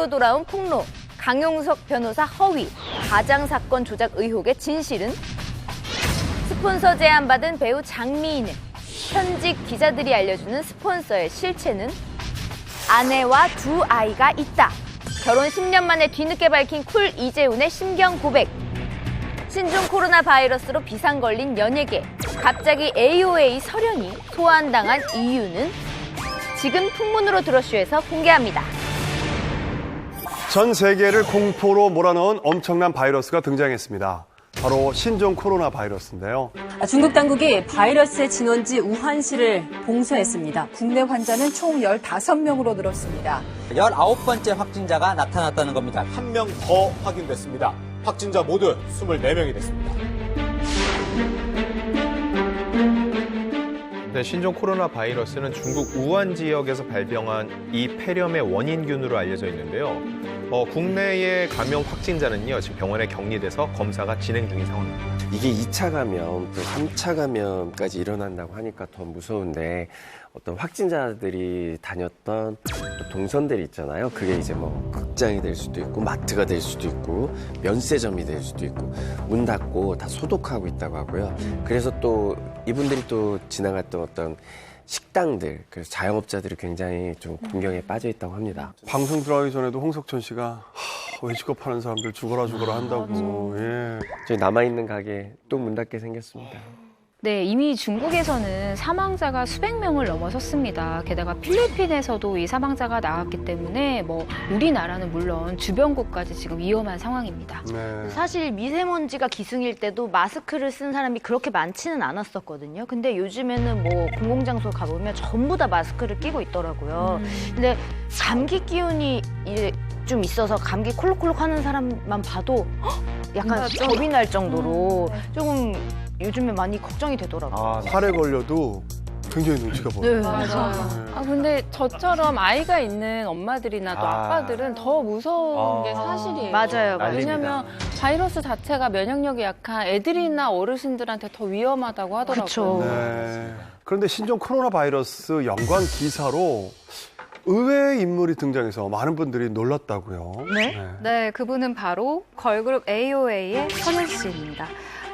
폐렴으로 돌아온 폭로, 강용석 변호사 허위, 가장 사건 조작 의혹의 진실은? 스폰서 제안받은 배우 장미인은? 현직 기자들이 알려주는 스폰서의 실체는? 아내와 두 아이가 있다. 결혼 10년 만에 뒤늦게 밝힌 쿨 이재훈의 심경 고백. 신종 코로나 바이러스로 비상 걸린 연예계. 갑자기 AOA 설현이 소환당한 이유는? 지금 풍문으로 들어쇼에서 공개합니다. 전 세계를 공포로 몰아넣은 엄청난 바이러스가 등장했습니다. 바로 신종 코로나 바이러스인데요. 중국 당국이 바이러스의 진원지 우한시를 봉쇄했습니다. 국내 환자는 총 15명으로 늘었습니다. 19번째 확진자가 나타났다는 겁니다. 한 명 더 확인됐습니다. 확진자 모두 24명이 됐습니다. 네, 신종 코로나 바이러스는 중국 우한 지역에서 발병한 이 폐렴의 원인균으로 알려져 있는데요. 국내의 감염 확진자는요, 지금 병원에 격리돼서 검사가 진행 중인 상황입니다. 이게 2차 감염, 또 3차 감염까지 일어난다고 하니까 더 무서운데 어떤 확진자들이 다녔던 또 동선들이 있잖아요. 그게 이제 뭐 극장이 될 수도 있고 마트가 될 수도 있고 면세점이 될 수도 있고 문 닫고 다 소독하고 있다고 하고요. 그래서 또 이분들이 또 지나갔던 어떤 식당들, 그래서 자영업자들이 굉장히 좀 공경에 빠져 있다고 합니다. 방송 들어가기 전에도 홍석천 씨가 외식업 하는 사람들 죽어라 한다고. 예. 저희 남아있는 가게 또 문 닫게 생겼습니다. 네, 이미 중국에서는 사망자가 수백 명을 넘어섰습니다. 게다가 필리핀에서도 이 사망자가 나왔기 때문에 우리나라는 물론 주변국까지 지금 위험한 상황입니다. 네. 사실 미세먼지가 기승일 때도 마스크를 쓴 사람이 그렇게 많지는 않았었거든요. 근데 요즘에는 공공장소 가보면 전부 다 마스크를 끼고 있더라고요. 근데 감기 기운이 좀 있어서 감기 콜록콜록 하는 사람만 봐도 약간 겁이 날 정도로 조금 요즘에 많이 걱정이 되더라고요. 살에 걸려도 굉장히 눈치가 보여요. 네, 맞아요. 근데 저처럼 아이가 있는 엄마들이나 또 아빠들은 더 무서운 게 사실이에요. 맞아요. 왜냐하면 바이러스 자체가 면역력이 약한 애들이나 어르신들한테 더 위험하다고 하더라고요. 그렇죠. 네. 그런데 신종 코로나 바이러스 연관 기사로 의외의 인물이 등장해서 많은 분들이 놀랐다고요. 네, 그분은 바로 걸그룹 AOA의 선현 씨입니다.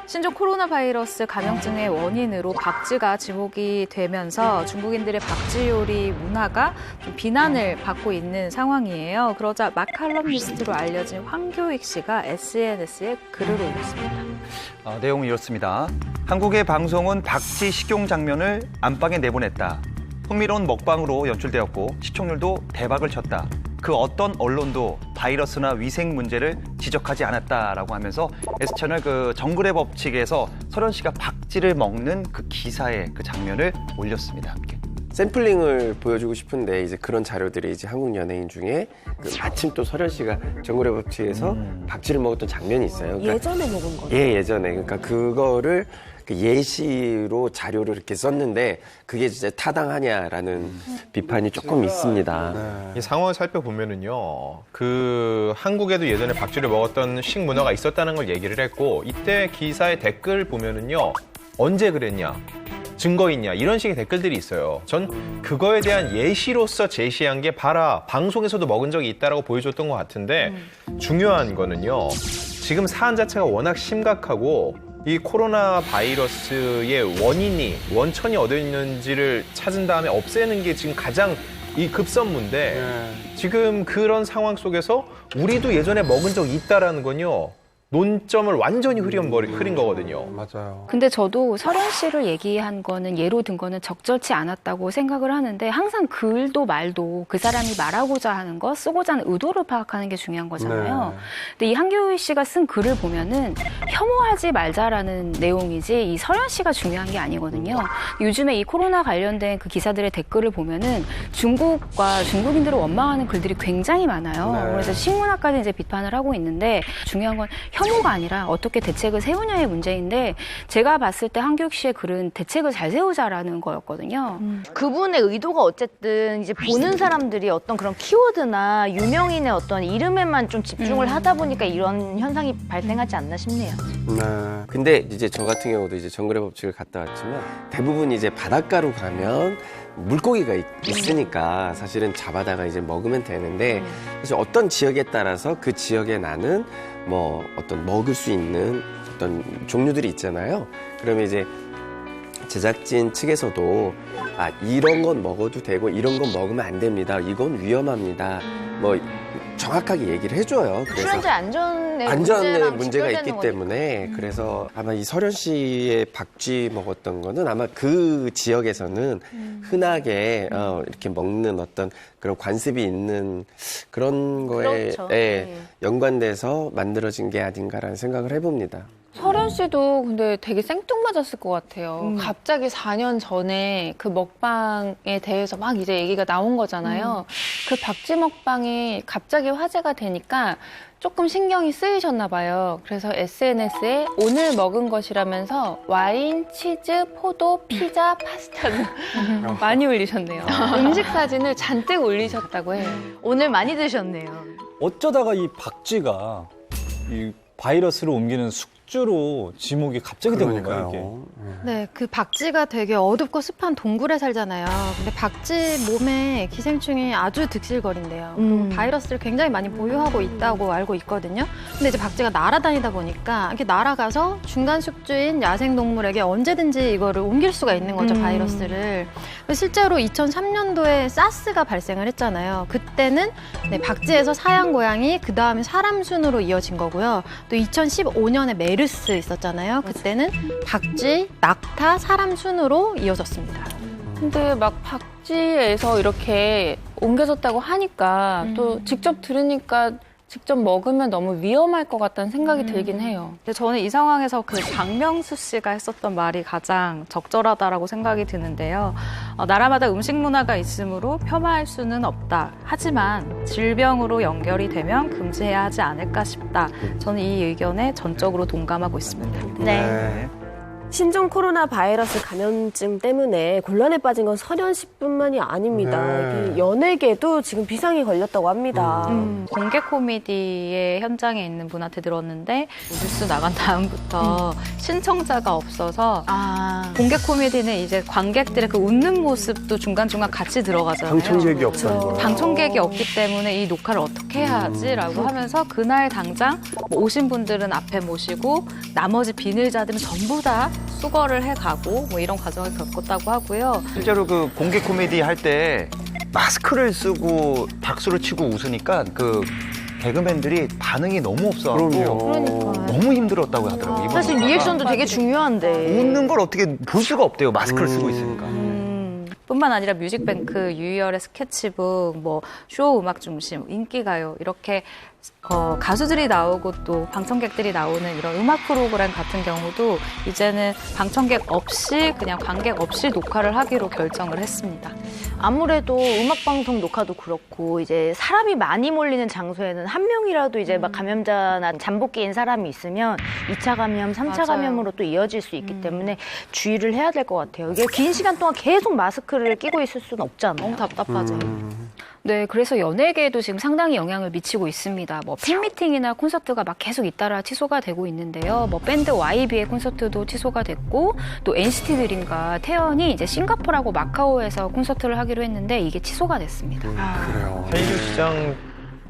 신종 코로나 바이러스 감염증의 원인으로 박쥐가 지목이 되면서 중국인들의 박쥐 요리 문화가 좀 비난을 받고 있는 상황이에요. 그러자 마칼럼니스트로 알려진 황교익 씨가 SNS에 글을 올렸습니다. 내용은 이렇습니다. 한국의 방송은 박쥐 식용 장면을 안방에 내보냈다. 흥미로운 먹방으로 연출되었고 시청률도 대박을 쳤다. 그 어떤 언론도 바이러스나 위생 문제를 지적하지 않았다라고 하면서 S채널 그 정글의 법칙에서 설현 씨가 박쥐를 먹는 그 기사의 그 장면을 올렸습니다. 샘플링을 보여주고 싶은데 이제 그런 자료들이 이제 한국 연예인 중에 마침 또 설현 씨가 정글의 법칙에서 박쥐를 먹었던 장면이 있어요. 그러니까 예전에 먹은 거죠? 예, 예전에. 그러니까 그거를 예시로 자료를 이렇게 썼는데 그게 진짜 타당하냐라는 비판이 조금 있습니다. 이 상황을 살펴보면은요, 한국에도 예전에 박쥐를 먹었던 식문화가 있었다는 걸 얘기를 했고, 이때 기사의 댓글 보면은요, 언제 그랬냐, 증거 있냐, 이런 식의 댓글들이 있어요. 전 그거에 대한 예시로서 제시한 게 봐라, 방송에서도 먹은 적이 있다라고 보여줬던 것 같은데, 중요한 거는요, 지금 사안 자체가 워낙 심각하고, 이 코로나 바이러스의 원천이 어디 있는지를 찾은 다음에 없애는 게 지금 가장 이 급선무인데, 지금 그런 상황 속에서 우리도 예전에 먹은 적이 있다라는 건요, 논점을 완전히 흐린 거거든요. 맞아요. 근데 저도 설현 씨를 얘기한 거는 예로 든 거는 적절치 않았다고 생각을 하는데 항상 글도 말도 그 사람이 말하고자 하는 거, 쓰고자 하는 의도를 파악하는 게 중요한 거잖아요. 근데 이 한교희 씨가 쓴 글을 보면은 혐오하지 말자라는 내용이지 이 설현 씨가 중요한 게 아니거든요. 요즘에 이 코로나 관련된 그 기사들의 댓글을 보면은 중국과 중국인들을 원망하는 글들이 굉장히 많아요. 그래서 식문화까지 이제 비판을 하고 있는데 중요한 건 혐오가 아니라 어떻게 대책을 세우냐의 문제인데 제가 봤을 때 한교익 씨의 글은 대책을 잘 세우자라는 거였거든요. 그분의 의도가 어쨌든 이제 보는 사람들이 어떤 그런 키워드나 유명인의 어떤 이름에만 좀 집중을 하다 보니까 이런 현상이 발생하지 않나 싶네요. 네. 근데 이제 저 같은 경우도 이제 정글의 법칙을 갔다 왔지만 대부분 이제 바닷가로 가면 물고기가 있으니까 사실은 잡아다가 이제 먹으면 되는데 사실 어떤 지역에 따라서 그 지역에 나는 뭐 어떤 먹을 수 있는 어떤 종류들이 있잖아요. 그러면 이제 제작진 측에서도 아 이런 건 먹어도 되고 이런 건 먹으면 안 됩니다. 이건 위험합니다. 뭐 정확하게 얘기를 해줘요. 그래서 출연자 안전의 문제가 있기 때문에 그래서 아마 이 설현 씨의 박쥐 먹었던 거는 아마 그 지역에서는 흔하게 이렇게 먹는 어떤 그런 관습이 있는 그런 거에 그렇죠. 연관돼서 만들어진 게 아닌가라는 생각을 해봅니다. 설현 씨도 근데 되게 생뚱맞았을 것 같아요. 갑자기 4년 전에 그 먹방에 대해서 막 이제 얘기가 나온 거잖아요. 그 박쥐 먹방이 갑자기 화제가 되니까 조금 신경이 쓰이셨나 봐요. 그래서 SNS에 오늘 먹은 것이라면서 와인, 치즈, 포도, 피자, 파스타는 많이 올리셨네요. 음식 사진을 잔뜩 올리셨다고 해요. 오늘 많이 드셨네요. 어쩌다가 이 박쥐가 이 바이러스를 옮기는 숙주로 지목이 갑자기 된 건가요, 이게? 네, 그 박쥐가 되게 어둡고 습한 동굴에 살잖아요. 근데 박쥐 몸에 기생충이 아주 득실거린대요. 그리고 바이러스를 굉장히 많이 보유하고 있다고 알고 있거든요. 근데 이제 박쥐가 날아다니다 보니까 이렇게 날아가서 중간 숙주인 야생동물에게 언제든지 이거를 옮길 수가 있는 거죠, 바이러스를. 실제로 2003년도에 사스가 발생을 했잖아요. 그때는 네, 박쥐에서 사양 고양이, 그 다음에 사람 순으로 이어진 거고요. 또 2015년에 메르스 있었잖아요. 그때는 박쥐, 낙타, 사람 순으로 이어졌습니다. 근데 막 박쥐에서 이렇게 옮겨졌다고 하니까 또 직접 들으니까 직접 먹으면 너무 위험할 것 같다는 생각이 들긴 해요. 근데 저는 이 상황에서 그 박명수 씨가 했었던 말이 가장 적절하다라고 생각이 드는데요. 나라마다 음식 문화가 있으므로 폄하할 수는 없다. 하지만 질병으로 연결이 되면 금지해야 하지 않을까 싶다. 저는 이 의견에 전적으로 동감하고 있습니다. 네. 신종 코로나 바이러스 감염증 때문에 곤란에 빠진 건 설현 씨뿐만이 아닙니다. 네. 이 연예계도 지금 비상이 걸렸다고 합니다. 공개 코미디의 현장에 있는 분한테 들었는데 뉴스 나간 다음부터 신청자가 없어서 공개 코미디는 이제 관객들의 그 웃는 모습도 중간중간 같이 들어가잖아요. 방청객이 없다는 거예요. 방청객이 없기 때문에 이 녹화를 어떻게 해야 하지라고 하면서 그날 당장 뭐 오신 분들은 앞에 모시고 나머지 비늘자들은 전부 다 수거를 해가고 뭐 이런 과정을 겪었다고 하고요. 실제로 그 공개 코미디 할 때 마스크를 쓰고 박수를 치고 웃으니까 그 개그맨들이 반응이 너무 없어갖고 너무 힘들었다고 하더라고요. 사실 리액션도 되게 중요한데. 웃는 걸 어떻게 볼 수가 없대요. 마스크를 쓰고 있으니까. 뿐만 아니라 뮤직뱅크, 유희열의 스케치북, 뭐 쇼 음악 중심, 인기가요 이렇게 가수들이 나오고 또 방청객들이 나오는 이런 음악 프로그램 같은 경우도 이제는 방청객 없이 그냥 관객 없이 녹화를 하기로 결정을 했습니다. 아무래도 음악방송 녹화도 그렇고 이제 사람이 많이 몰리는 장소에는 한 명이라도 이제 막 감염자나 잠복기인 사람이 있으면 2차 감염, 3차 감염으로 또 이어질 수 있기 때문에 주의를 해야 될 것 같아요. 이게 긴 시간 동안 계속 마스크를 끼고 있을 수는 없잖아요. 너무 답답하죠. 네, 그래서 연예계에도 지금 상당히 영향을 미치고 있습니다. 뭐 팬미팅이나 콘서트가 막 계속 잇따라 취소가 되고 있는데요. 뭐 밴드 YB의 콘서트도 취소가 됐고 또 NCT 드림과 태연이 이제 싱가포르하고 마카오에서 콘서트를 하기로 했는데 이게 취소가 됐습니다. 그래요. 한류 시장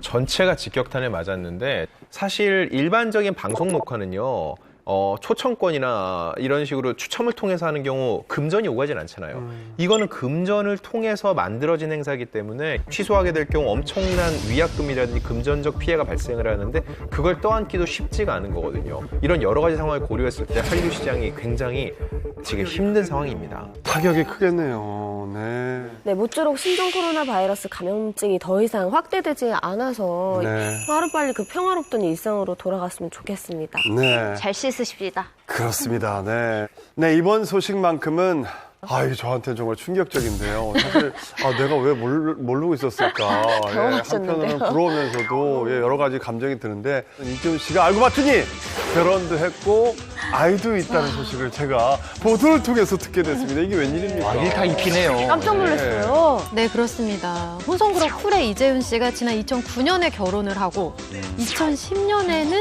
전체가 직격탄을 맞았는데 사실 일반적인 방송 녹화는요. 초청권이나 이런 식으로 추첨을 통해서 하는 경우 금전이 오가진 않잖아요. 이거는 금전을 통해서 만들어진 행사이기 때문에 취소하게 될 경우 엄청난 위약금이라든지 금전적 피해가 발생을 하는데 그걸 떠안기도 쉽지가 않은 거거든요. 이런 여러 가지 상황을 고려했을 때 한류 시장이 굉장히 지금 힘든 상황입니다. 타격이 크겠네요. 네. 네, 모쪼록 신종 코로나 바이러스 감염증이 더 이상 확대되지 않아서 하루빨리 그 평화롭던 일상으로 돌아갔으면 좋겠습니다. 네. 잘 씻으십시다. 그렇습니다. 네. 네, 이번 소식만큼은 이게 저한테는 정말 충격적인데요. 사실 내가 왜 모르고 있었을까. 한편으로는 부러우면서도 여러 가지 감정이 드는데 이지훈 씨가 알고 봤더니 결혼도 했고 아이도 있다는 소식을 제가 보도를 통해서 듣게 됐습니다. 이게 웬일입니까? 이게 다 입히네요. 깜짝 놀랐어요. 네, 그렇습니다. 혼성그룹 쿨의 이재훈 씨가 지난 2009년에 결혼을 하고 2010년에는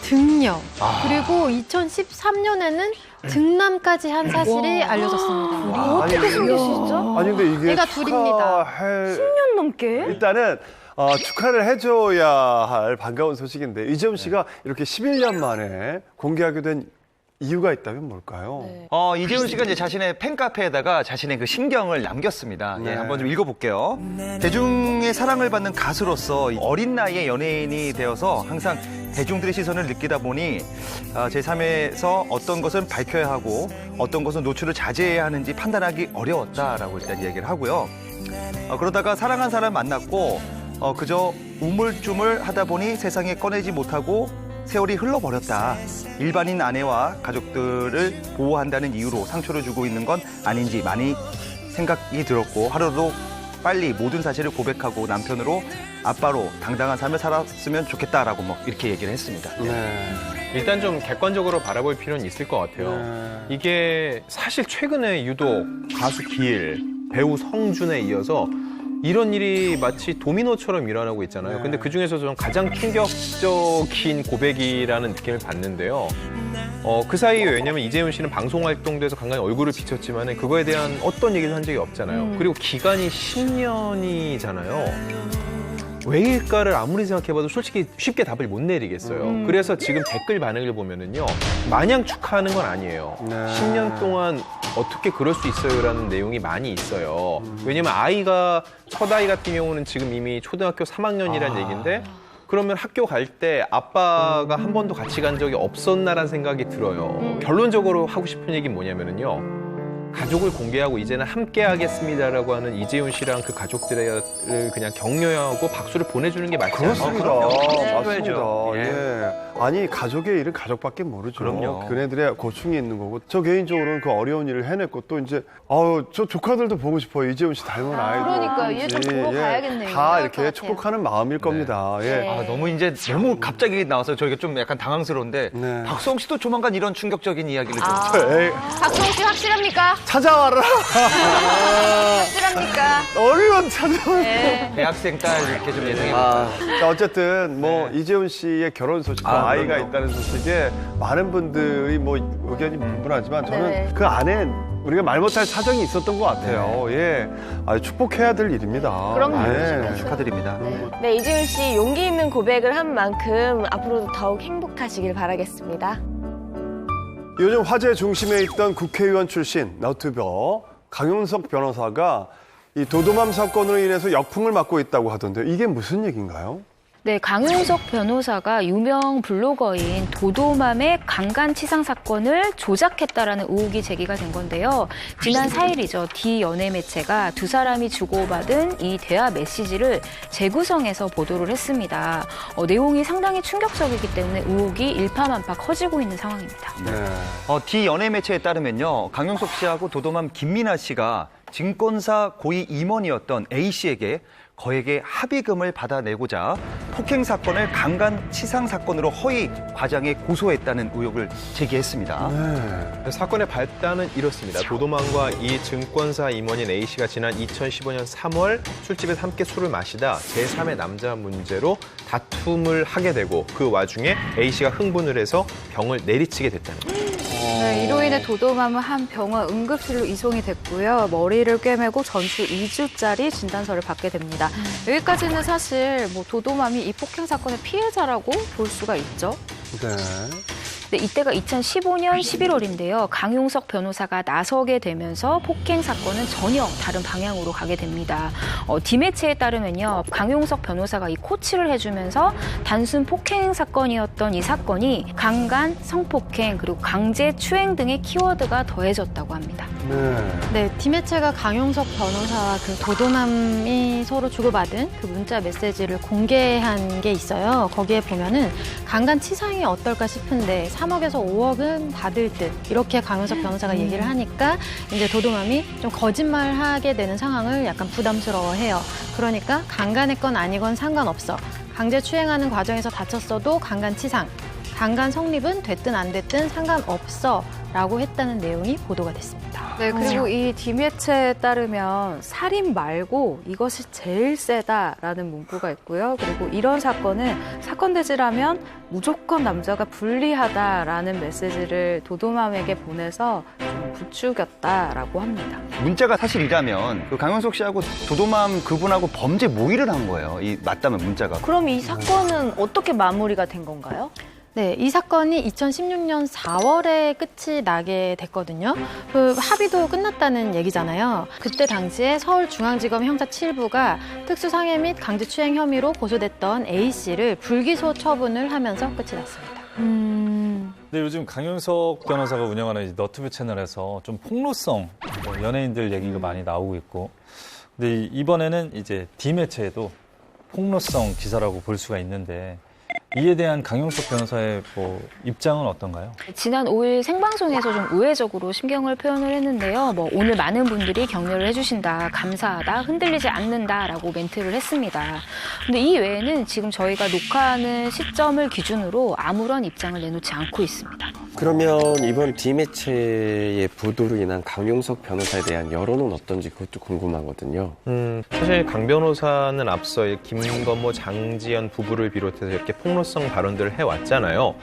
등녀, 그리고 2013년에는 등남까지 한 사실이 알려졌습니다. 어떻게 생기시죠? 아니 근데 이게 애가 둘입니다. 10년 넘게? 일단은 축하를 해줘야 할 반가운 소식인데 이재훈 씨가 이렇게 11년 만에 공개하게 된 이유가 있다면 뭘까요? 이재훈 씨가 이제 자신의 팬카페에다가 자신의 그 심경을 남겼습니다. 네. 한번 좀 읽어볼게요. 대중의 사랑을 받는 가수로서 어린 나이에 연예인이 되어서 항상 대중들의 시선을 느끼다 보니 제 삶에서 어떤 것은 밝혀야 하고 어떤 것은 노출을 자제해야 하는지 판단하기 어려웠다라고 일단 얘기를 하고요. 그러다가 사랑한 사람 만났고 그저 우물쭈물 하다 보니 세상에 꺼내지 못하고 세월이 흘러버렸다. 일반인 아내와 가족들을 보호한다는 이유로 상처를 주고 있는 건 아닌지 많이 생각이 들었고 하루도 빨리 모든 사실을 고백하고 남편으로 아빠로 당당한 삶을 살았으면 좋겠다라고 이렇게 얘기를 했습니다. 일단 좀 객관적으로 바라볼 필요는 있을 것 같아요. 이게 사실 최근에 유독 가수 기일, 배우 성준에 이어서 이런 일이 마치 도미노처럼 일어나고 있잖아요. 근데 그중에서 좀 가장 충격적인 고백이라는 느낌을 받는데요. 그 사이에 왜냐면 이재훈 씨는 방송 활동에서 간간히 얼굴을 비쳤지만 그거에 대한 어떤 얘기를 한 적이 없잖아요. 그리고 기간이 10년이잖아요. 왜일까를 아무리 생각해봐도 솔직히 쉽게 답을 못 내리겠어요. 그래서 지금 댓글 반응을 보면은요, 마냥 축하하는 건 아니에요. 10년 동안 어떻게 그럴 수 있어요라는 내용이 많이 있어요. 왜냐면 첫 아이 같은 경우는 지금 이미 초등학교 3학년이라는 얘기인데, 그러면 학교 갈 때 아빠가 한 번도 같이 간 적이 없었나라는 생각이 들어요. 결론적으로 하고 싶은 얘기는 뭐냐면은요, 가족을 공개하고 이제는 함께 하겠습니다라고 하는 이재훈 씨랑 그 가족들을 그냥 격려하고 박수를 보내주는 게 맞지 않습니까? 그렇습니다. 맞습니다. 예. 아니 가족의 일은 가족밖에 모르죠. 그럼요. 그네들의 고충이 있는 거고. 저 개인적으로는 그 어려운 일을 해냈고 또 이제 저 조카들도 보고 싶어요. 이재훈 씨 닮은 아이들. 그러니까요. 얘 좀 보고 가야겠네요. 다 이렇게 축복하는 마음일 겁니다. 예. 너무 갑자기 나와서 저희가 좀 약간 당황스러운데 박수홍 씨도 조만간 이런 충격적인 이야기를 좀. 박수홍 씨 확실합니까? 찾아와라. 확실합니까? 얼른 찾아와. 대학생 딸 이렇게 좀 예상해봅니다. 자, 어쨌든 이재훈 씨의 결혼 소식과 아이가 있다는 소식에 많은 분들이 의견이 분분하지만 저는 그 안에 우리가 말 못할 사정이 있었던 것 같아요. 예, 축복해야 될 일입니다. 그럼요. 축하드립니다. 네, 이재훈 씨 용기 있는 고백을 한 만큼 앞으로도 더욱 행복하시길 바라겠습니다. 요즘 화제 중심에 있던 국회의원 출신 너튜버 강용석 변호사가 이 도도맘 사건으로 인해서 역풍을 맞고 있다고 하던데요. 이게 무슨 얘기인가요? 네, 강용석 변호사가 유명 블로거인 도도맘의 강간치상 사건을 조작했다라는 의혹이 제기가 된 건데요. 지난 4일이죠. D 연예 매체가 두 사람이 주고받은 이 대화 메시지를 재구성해서 보도를 했습니다. 내용이 상당히 충격적이기 때문에 의혹이 일파만파 커지고 있는 상황입니다. D 연예 매체에 따르면요, 강용석 씨하고 도도맘 김민아 씨가 증권사 고위 임원이었던 A 씨에게 거액의 합의금을 받아내고자 폭행 사건을 강간치상 사건으로 허위 과장해 고소했다는 의혹을 제기했습니다. 사건의 발단은 이렇습니다. 도도맘과 이 증권사 임원인 A 씨가 지난 2015년 3월 술집에서 함께 술을 마시다 제3의 남자 문제로 다툼을 하게 되고 그 와중에 A 씨가 흥분을 해서 병을 내리치게 됐다는 거예요. 네, 이로 인해 도도맘은 한 병원 응급실로 이송이 됐고요. 머리를 꿰매고 전수 2주짜리 진단서를 받게 됩니다. 여기까지는 사실 도도맘이 이 폭행 사건의 피해자라고 볼 수가 있죠. 네, 이때가 2015년 11월인데요. 강용석 변호사가 나서게 되면서 폭행 사건은 전혀 다른 방향으로 가게 됩니다. D매체에 따르면요. 강용석 변호사가 이 코치를 해주면서 단순 폭행 사건이었던 이 사건이 강간, 성폭행, 그리고 강제추행 등의 키워드가 더해졌다고 합니다. 네, D매체가 강용석 변호사와 그 도도맘이 서로 주고받은 그 문자 메시지를 공개한 게 있어요. 거기에 보면은 강간치상이 어떨까 싶은데 3억에서 5억은 받을 듯 이렇게 강용석 변호사가 얘기를 하니까 이제 도도맘이 좀 거짓말하게 되는 상황을 약간 부담스러워해요. 그러니까 강간했건 아니건 상관없어. 강제추행하는 과정에서 다쳤어도 강간치상. 강간 성립은 됐든 안 됐든 상관없어 라고 했다는 내용이 보도가 됐습니다. 네, 그리고 이 디매체에 따르면 살인 말고 이것이 제일 세다라는 문구가 있고요. 그리고 이런 사건은 사건 대지라면 무조건 남자가 불리하다라는 메시지를 도도맘에게 보내서 좀 부추겼다라고 합니다. 문자가 사실이라면 그 강용석 씨하고 도도맘 그분하고 범죄 모의를 한 거예요. 이 맞다면 문자가. 그럼 이 사건은 어떻게 마무리가 된 건가요? 네, 이 사건이 2016년 4월에 끝이 나게 됐거든요. 그 합의도 끝났다는 얘기잖아요. 그때 당시에 서울중앙지검 형사 7부가 특수상해 및 강제추행 혐의로 고소됐던 A씨를 불기소 처분을 하면서 끝이 났습니다. 근데 요즘 강용석 변호사가 운영하는 이 너튜브 채널에서 좀 폭로성 연예인들 얘기가 많이 나오고 있고, 근데 이번에는 이제 D매체에도 폭로성 기사라고 볼 수가 있는데, 이에 대한 강용석 변호사의 입장은 어떤가요? 지난 5일 생방송에서 좀 우회적으로 심경을 표현을 했는데요. 오늘 많은 분들이 격려를 해주신다, 감사하다, 흔들리지 않는다라고 멘트를 했습니다. 근데 이 외에는 지금 저희가 녹화하는 시점을 기준으로 아무런 입장을 내놓지 않고 있습니다. 그러면 이번 D매체의 보도로 인한 강용석 변호사에 대한 여론은 어떤지 그것도 궁금하거든요. 사실 강 변호사는 앞서 김건모, 장지연 부부를 비롯해서 이렇게 폭로성 발언들을 해왔잖아요.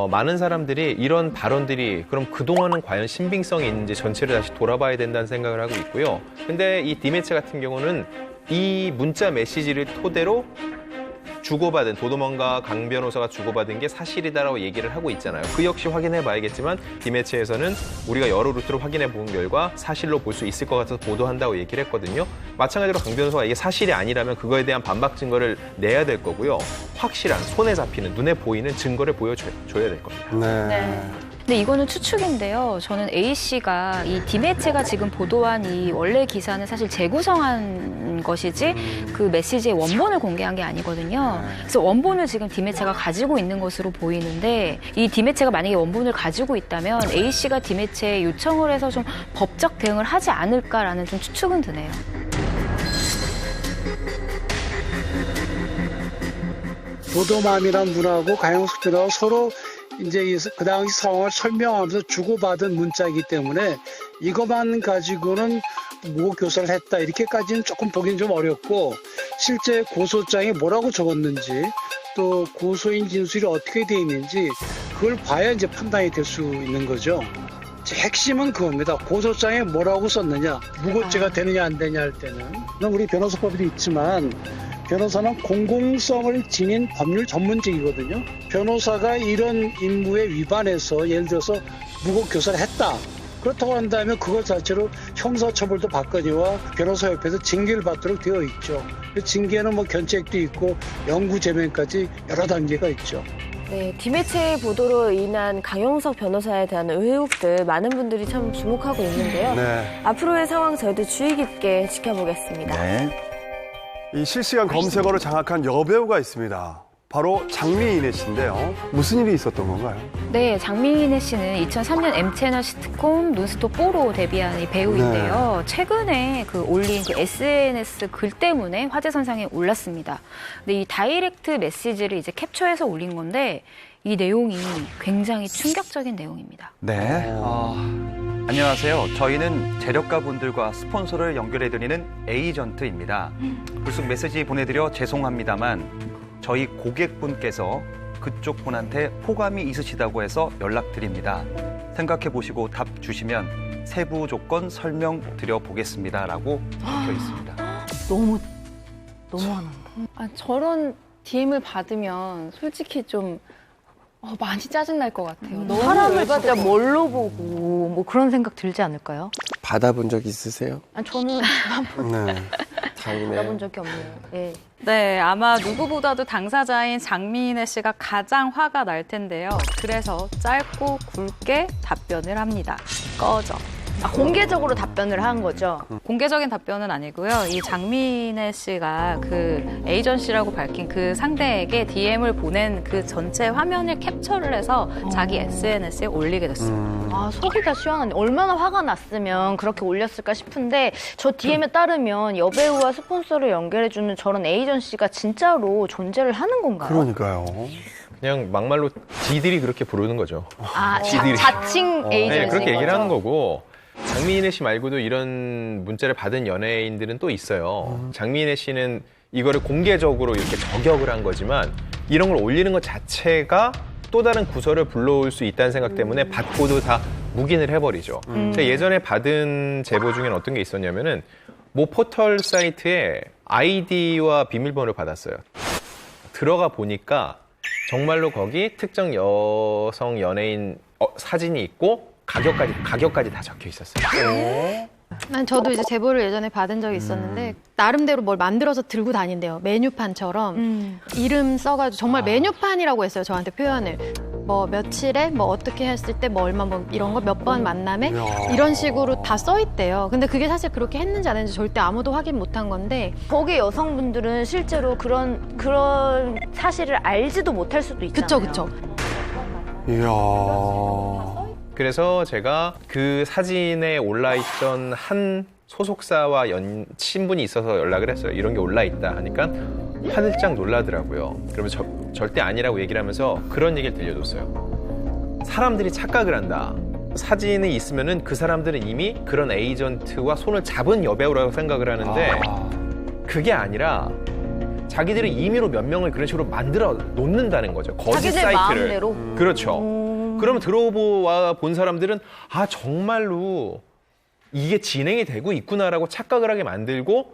많은 사람들이 이런 발언들이 그럼 그동안은 과연 신빙성이 있는지 전체를 다시 돌아봐야 된다는 생각을 하고 있고요. 근데 이 D매체 같은 경우는 이 문자 메시지를 토대로 주고받은, 도도맘과 강 변호사가 주고받은 게 사실이다라고 얘기를 하고 있잖아요. 그 역시 확인해 봐야겠지만 D매체에서는 우리가 여러 루트로 확인해 본 결과 사실로 볼 수 있을 것 같아서 보도한다고 얘기를 했거든요. 마찬가지로 강 변호사가 이게 사실이 아니라면 그거에 대한 반박 증거를 내야 될 거고요. 확실한, 손에 잡히는, 눈에 보이는 증거를 보여줘야 될 겁니다. 네. 근데 이거는 추측인데요. 저는 A씨가 이 D매체가 지금 보도한 이 원래 기사는 사실 재구성한 것이지 그 메시지의 원본을 공개한 게 아니거든요. 그래서 원본을 지금 D매체가 가지고 있는 것으로 보이는데, 이 D매체가 만약에 원본을 가지고 있다면 A씨가 D매체에 요청을 해서 좀 법적 대응을 하지 않을까라는 좀 추측은 드네요. 도도맘이란 분하고 강용석 씨하고 서로 이제 그 당시 상황을 설명하면서 주고받은 문자이기 때문에 이것만 가지고는 무고 교사를 했다 이렇게까지는 조금 보기는 좀 어렵고, 실제 고소장에 뭐라고 적었는지 또 고소인 진술이 어떻게 돼 있는지 그걸 봐야 이제 판단이 될 수 있는 거죠. 핵심은 그겁니다. 고소장에 뭐라고 썼느냐, 무고죄가 되느냐 안 되냐 할 때는 우리 변호사법에도 있지만 변호사는 공공성을 지닌 법률 전문직이거든요. 변호사가 이런 임무에 위반해서 예를 들어서 무고교사를 했다. 그렇다고 한다면 그것 자체로 형사처벌도 받거니와 변호사협회에서 징계를 받도록 되어 있죠. 징계는 견책도 있고 영구제명까지 여러 단계가 있죠. 네, D매체의 보도로 인한 강용석 변호사에 대한 의혹들 많은 분들이 참 주목하고 있는데요. 네. 앞으로의 상황 저희도 주의 깊게 지켜보겠습니다. 네. 이 실시간 검색어를 장악한 여배우가 있습니다. 바로 장미인혜 씨인데요. 무슨 일이 있었던 건가요? 네, 장미인혜 씨는 2003년 M채널 시트콤 논스톱 4로 데뷔한 이 배우인데요. 최근에 올린 SNS 글 때문에 화제선상에 올랐습니다. 근데 이 다이렉트 메시지를 이제 캡처해서 올린 건데, 이 내용이 굉장히 충격적인 내용입니다. 네. 안녕하세요. 저희는 재력가분들과 스폰서를 연결해드리는 에이전트입니다. 불쑥 메시지 보내드려 죄송합니다만 저희 고객분께서 그쪽 분한테 호감이 있으시다고 해서 연락드립니다. 생각해보시고 답 주시면 세부 조건 설명드려보겠습니다. 라고 적혀 있습니다. 너무하다. 저런 DM을 받으면 솔직히 좀 많이 짜증날 것 같아요. 너무 사람을 진짜 뭘로 보고 그런 생각 들지 않을까요? 받아본 적 있으세요? 저는 다행이네요. 받아본 적이 없네요. 네. 네, 아마 누구보다도 당사자인 장미인혜 씨가 가장 화가 날 텐데요. 그래서 짧고 굵게 답변을 합니다. 꺼져. 공개적으로 답변을 한 거죠? 공개적인 답변은 아니고요. 이 장미인혜 씨가 에이전시라고 밝힌 그 상대에게 DM을 보낸 그 전체 화면을 캡처를 해서 자기 SNS에 올리게 됐어요. 속이 다 시원하네. 얼마나 화가 났으면 그렇게 올렸을까 싶은데, 저 DM에 따르면 여배우와 스폰서를 연결해주는 저런 에이전시가 진짜로 존재를 하는 건가요? 그러니까요. 그냥 막말로 지들이 그렇게 부르는 거죠. 아, 지들이. 자칭 에이전시. 네, 그렇게 얘기를 하는 거고. 장미인혜 씨 말고도 이런 문자를 받은 연예인들은 또 있어요. 장미인혜 씨는 이거를 공개적으로 이렇게 저격을 한 거지만 이런 걸 올리는 것 자체가 또 다른 구설을 불러올 수 있다는 생각 때문에 받고도 다 묵인을 해버리죠. 제가 예전에 받은 제보 중에는 어떤 게 있었냐면은 모 포털 사이트에 아이디와 비밀번호를 받았어요. 들어가 보니까 정말로 거기 특정 여성 연예인 사진이 있고 가격까지 다 적혀 있었어요. 저도 이제 제보를 예전에 받은 적이 있었는데 나름대로 뭘 만들어서 들고 다닌대요. 메뉴판처럼 이름 써가지고 정말 메뉴판이라고 했어요. 저한테 표현을. 뭐 며칠에 뭐 어떻게 했을 때 뭐 얼마 뭐 이런 거 몇 번 만남에 이런 식으로 다 써 있대요. 근데 그게 사실 그렇게 했는지 안 했는지 절대 아무도 확인 못한 건데 거기 여성분들은 실제로 그런 사실을 알지도 못할 수도 있잖아요. 그쵸. 이야. 그래서 제가 그 사진에 올라있던 한 소속사와 친분이 있어서 연락을 했어요. 이런 게 올라있다 하니까 화들짝 놀라더라고요. 그러면 절대 아니라고 얘기를 하면서 그런 얘기를 들려줬어요. 사람들이 착각을 한다. 사진이 있으면은 그 사람들은 이미 그런 에이전트와 손을 잡은 여배우라고 생각을 하는데 그게 아니라 자기들이 임의로 몇 명을 그런 식으로 만들어 놓는다는 거죠. 거짓 자기들 사이트를. 마음대로. 그렇죠. 그러면 들어와 본 사람들은 정말로 이게 진행이 되고 있구나라고 착각을 하게 만들고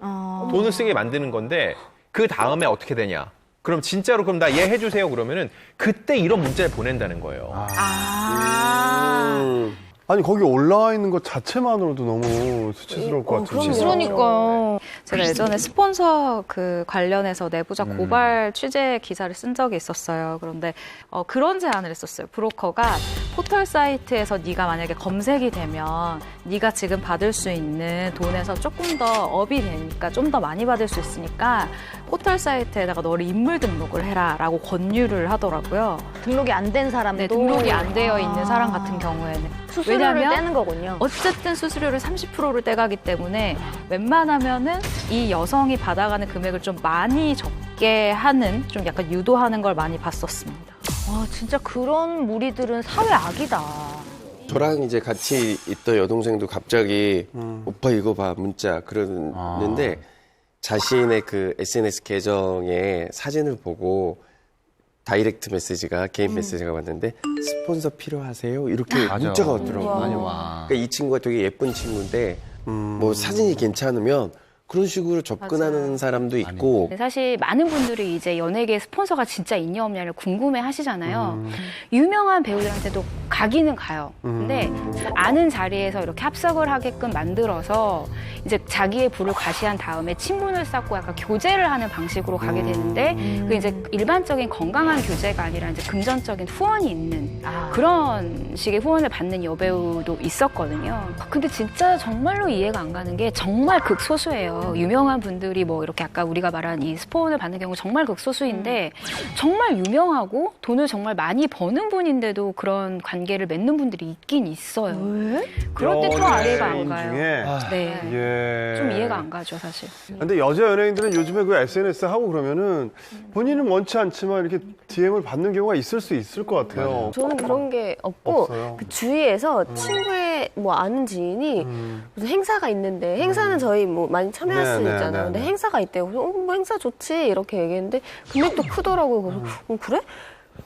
돈을 쓰게 만드는 건데 그 다음에 어떻게 되냐? 그럼 진짜로 그럼 나 얘 해주세요 그러면은 그때 이런 문자를 보낸다는 거예요. 아니 거기 올라와 있는 것 자체만으로도 너무 수치스러울 것 같아요. 그러니까. 제가 예전에 스폰서 관련해서 내부자 고발 취재 기사를 쓴 적이 있었어요. 그런데 그런 제안을 했었어요. 브로커가 포털 사이트에서 네가 만약에 검색이 되면 네가 지금 받을 수 있는 돈에서 조금 더 업이 되니까 좀 더 많이 받을 수 있으니까 포털 사이트에다가 너를 인물 등록을 해라라고 권유를 하더라고요. 등록이 안 된 사람도 네, 등록이 안 되어 있는 사람 같은 경우에는 수수료를 왜냐면 떼는 거군요. 어쨌든 수수료를 30%를 떼가기 때문에 웬만하면은 이 여성이 받아가는 금액을 좀 많이 적게 하는 좀 약간 유도하는 걸 많이 봤었습니다. 와, 진짜 그런 무리들은 사회 악이다. 저랑 이제 같이 있던 여동생도 갑자기 오빠 이거 봐 문자 그러는데 자신의 그 SNS 계정에 사진을 보고 다이렉트 메시지가 개인 메시지가 왔는데 스폰서 필요하세요? 이렇게 문자가 왔더라고요. 많이 와. 그러니까 이 친구가 되게 예쁜 친구인데 뭐 사진이 괜찮으면 그런 식으로 접근하는 사람도 있고 사실 많은 분들이 이제 연예계 스폰서가 진짜 있냐 없냐를 궁금해 하시잖아요. 유명한 배우들한테도 가기는 가요. 근데 아는 자리에서 이렇게 합석을 하게끔 만들어서 이제 자기의 부를 과시한 다음에 친분을 쌓고 약간 교제를 하는 방식으로 가게 되는데 그 이제 일반적인 건강한 교제가 아니라 이제 금전적인 후원이 있는 그런 식의 후원을 받는 여배우도 있었거든요. 근데 진짜 정말로 이해가 안 가는 게 정말 극소수예요. 유명한 분들이 뭐 이렇게 아까 우리가 말한 이 스폰을 받는 경우 정말 극소수인데 정말 유명하고 돈을 정말 많이 버는 분인데도 그런 관계를 맺는 분들이 있긴 있어요. 왜? 그럴 때 좀 이해가 안 가요. 네. 좀 이해가 안 가죠, 사실. 근데 여자 연예인들은 요즘에 그 SNS 하고 그러면은 본인은 원치 않지만 이렇게 DM을 받는 경우가 있을 수 있을 것 같아요. 저는 그런 게 없고 없어요. 그 주위에서 친구의 뭐 아는 지인이 무슨 행사가 있는데 행사는 저희 뭐 많이 참여할 수 있잖아요. 근데 행사가 있대요. 그래서 뭐 행사 좋지 이렇게 얘기했는데 금액도 크더라고요. 그래서 그래?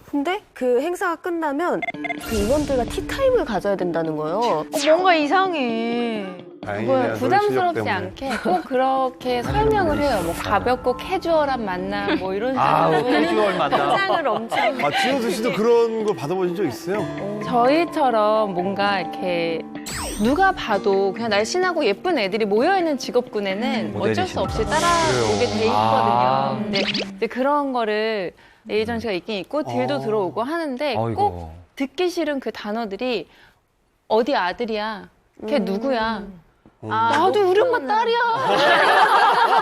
근데 그 행사가 끝나면 그 임원들과 티타임을 가져야 된다는 거예요. 뭔가 이상해. 다행이네요. 부담스럽지 않게 꼭 그렇게 설명을 해요. 뭐 가볍고 캐주얼한 만남 뭐 이런 식으로. 캐주얼 만남. 상을 엄청. 지효수 씨도 그런 거 받아보신 적 있어요? 저희처럼 뭔가 이렇게 누가 봐도 그냥 날씬하고 예쁜 애들이 모여있는 직업군에는 어쩔 수 없이 따라오게 돼 있거든요. 근데 이제 그런 거를 에이전시가 있긴 있고 딜도 들어오고 하는데 꼭 듣기 싫은 그 단어들이 어디 아들이야, 걔 누구야, 나도 우리 엄마 딸이야.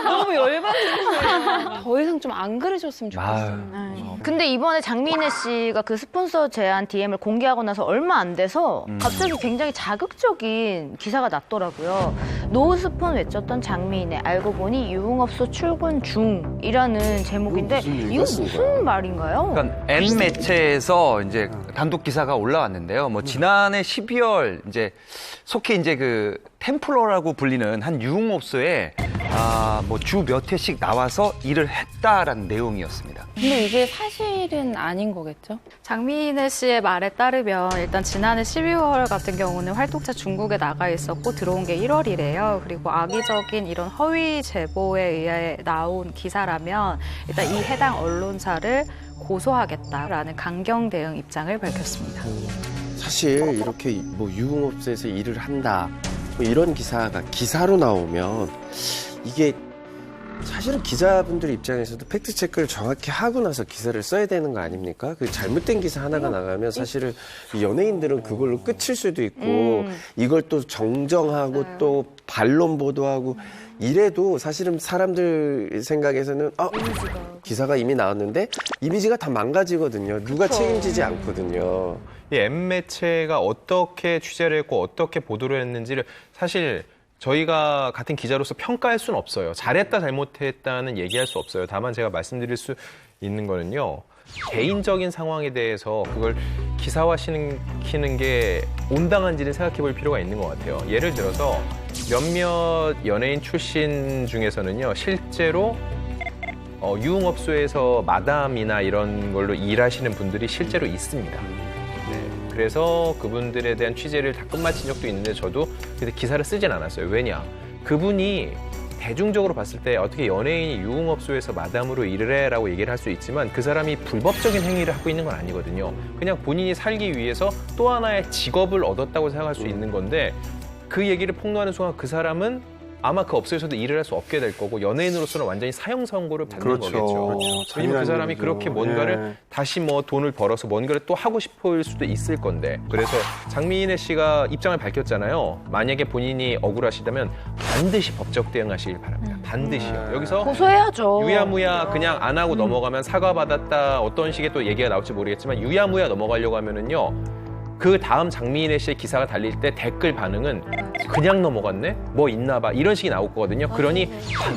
너무 열받는 거예요. 더 이상 좀 안 그러셨으면 좋겠어요. 근데 이번에 장민혜 씨가 그 스폰서 제안 DM을 공개하고 나서 얼마 안 돼서 갑자기 굉장히 자극적인 기사가 났더라고요. 노스폰 외쳤던 장민혜, 알고 보니 유흥업소 출근 중이라는 제목인데 이거 무슨 말인가요? 그러니까 N 매체에서 이제 단독 기사가 올라왔는데요. 뭐 지난해 12월 이제 속해 이제 그 템플러라고 불리는 한 유흥업소에 뭐 주 몇 회씩 나와서 일을 했다라는 내용이었습니다. 근데 이게 사실은 아닌 거겠죠? 장민혜 씨의 말에 따르면 일단 지난해 12월 같은 경우는 활동차 중국에 나가 있었고 들어온 게 1월이래요. 그리고 악의적인 이런 허위 제보에 의해 나온 기사라면 일단 이 해당 언론사를 고소하겠다라는 강경 대응 입장을 밝혔습니다. 사실 이렇게 뭐 유흥업소에서 일을 한다 뭐 이런 기사가 기사로 나오면 이게 사실은 기자분들 입장에서도 팩트체크를 정확히 하고 나서 기사를 써야 되는 거 아닙니까? 그 잘못된 기사 하나가 나가면 사실은 연예인들은 그걸로 끝일 수도 있고 이걸 또 정정하고 또 반론 보도하고 이래도 사실은 사람들 생각에서는 기사가 이미 나왔는데 이미지가 다 망가지거든요. 누가 책임지지 않거든요. 이 M매체가 어떻게 취재를 했고 어떻게 보도를 했는지를 사실 저희가 같은 기자로서 평가할 수는 없어요. 잘했다 잘못했다는 얘기할 수 없어요. 다만 제가 말씀드릴 수 있는 거는요. 개인적인 상황에 대해서 그걸 기사화시키는 게 온당한지는 생각해 볼 필요가 있는 것 같아요. 예를 들어서 몇몇 연예인 출신 중에서는요. 실제로 유흥업소에서 마담이나 이런 걸로 일하시는 분들이 실제로 있습니다. 그래서 그분들에 대한 취재를 다 끝마친 적도 있는데 저도 근데 기사를 쓰진 않았어요. 왜냐? 그분이 대중적으로 봤을 때 어떻게 연예인이 유흥업소에서 마담으로 일을 해라고 얘기를 할 수 있지만 그 사람이 불법적인 행위를 하고 있는 건 아니거든요. 그냥 본인이 살기 위해서 또 하나의 직업을 얻었다고 생각할 수 있는 건데 그 얘기를 폭로하는 순간 그 사람은 아마 그 업소에서도 일을 할 수 없게 될 거고 연예인으로서는 완전히 사형 선고를 받는 거겠죠. 왜냐면 그 사람이 그렇게 뭔가를 다시 뭐 돈을 벌어서 뭔가를 또 하고 싶을 수도 있을 건데 그래서 장민혜 씨가 입장을 밝혔잖아요. 만약에 본인이 억울하시다면 반드시 법적 대응하시길 바랍니다. 반드시요. 여기서 고소해야죠. 유야무야 그냥 안 하고 넘어가면 사과받았다 어떤 식의 또 얘기가 나올지 모르겠지만 유야무야 넘어가려고 하면은요. 그 다음 장민혜 씨의 기사가 달릴 때 댓글 반응은 그냥 넘어갔네? 뭐 있나 봐. 이런 식이 나올 거거든요. 그러니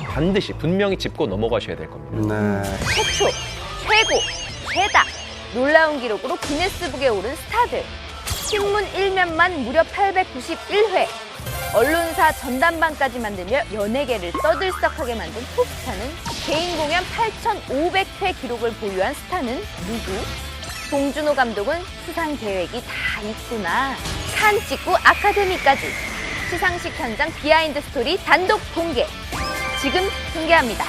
반드시 분명히 짚고 넘어가셔야 될 겁니다. 최초, 최고, 최다. 놀라운 기록으로 기네스북에 오른 스타들. 신문 1면만 무려 891회. 언론사 전담반까지 만들며 연예계를 떠들썩하게 만든 톱스타는 개인 공연 8,500회 기록을 보유한 스타는 누구? 봉준호 감독은 수상 계획이 다 있구나. 칸 찍고 아카데미까지. 시상식 현장 비하인드 스토리 단독 공개. 지금 공개합니다.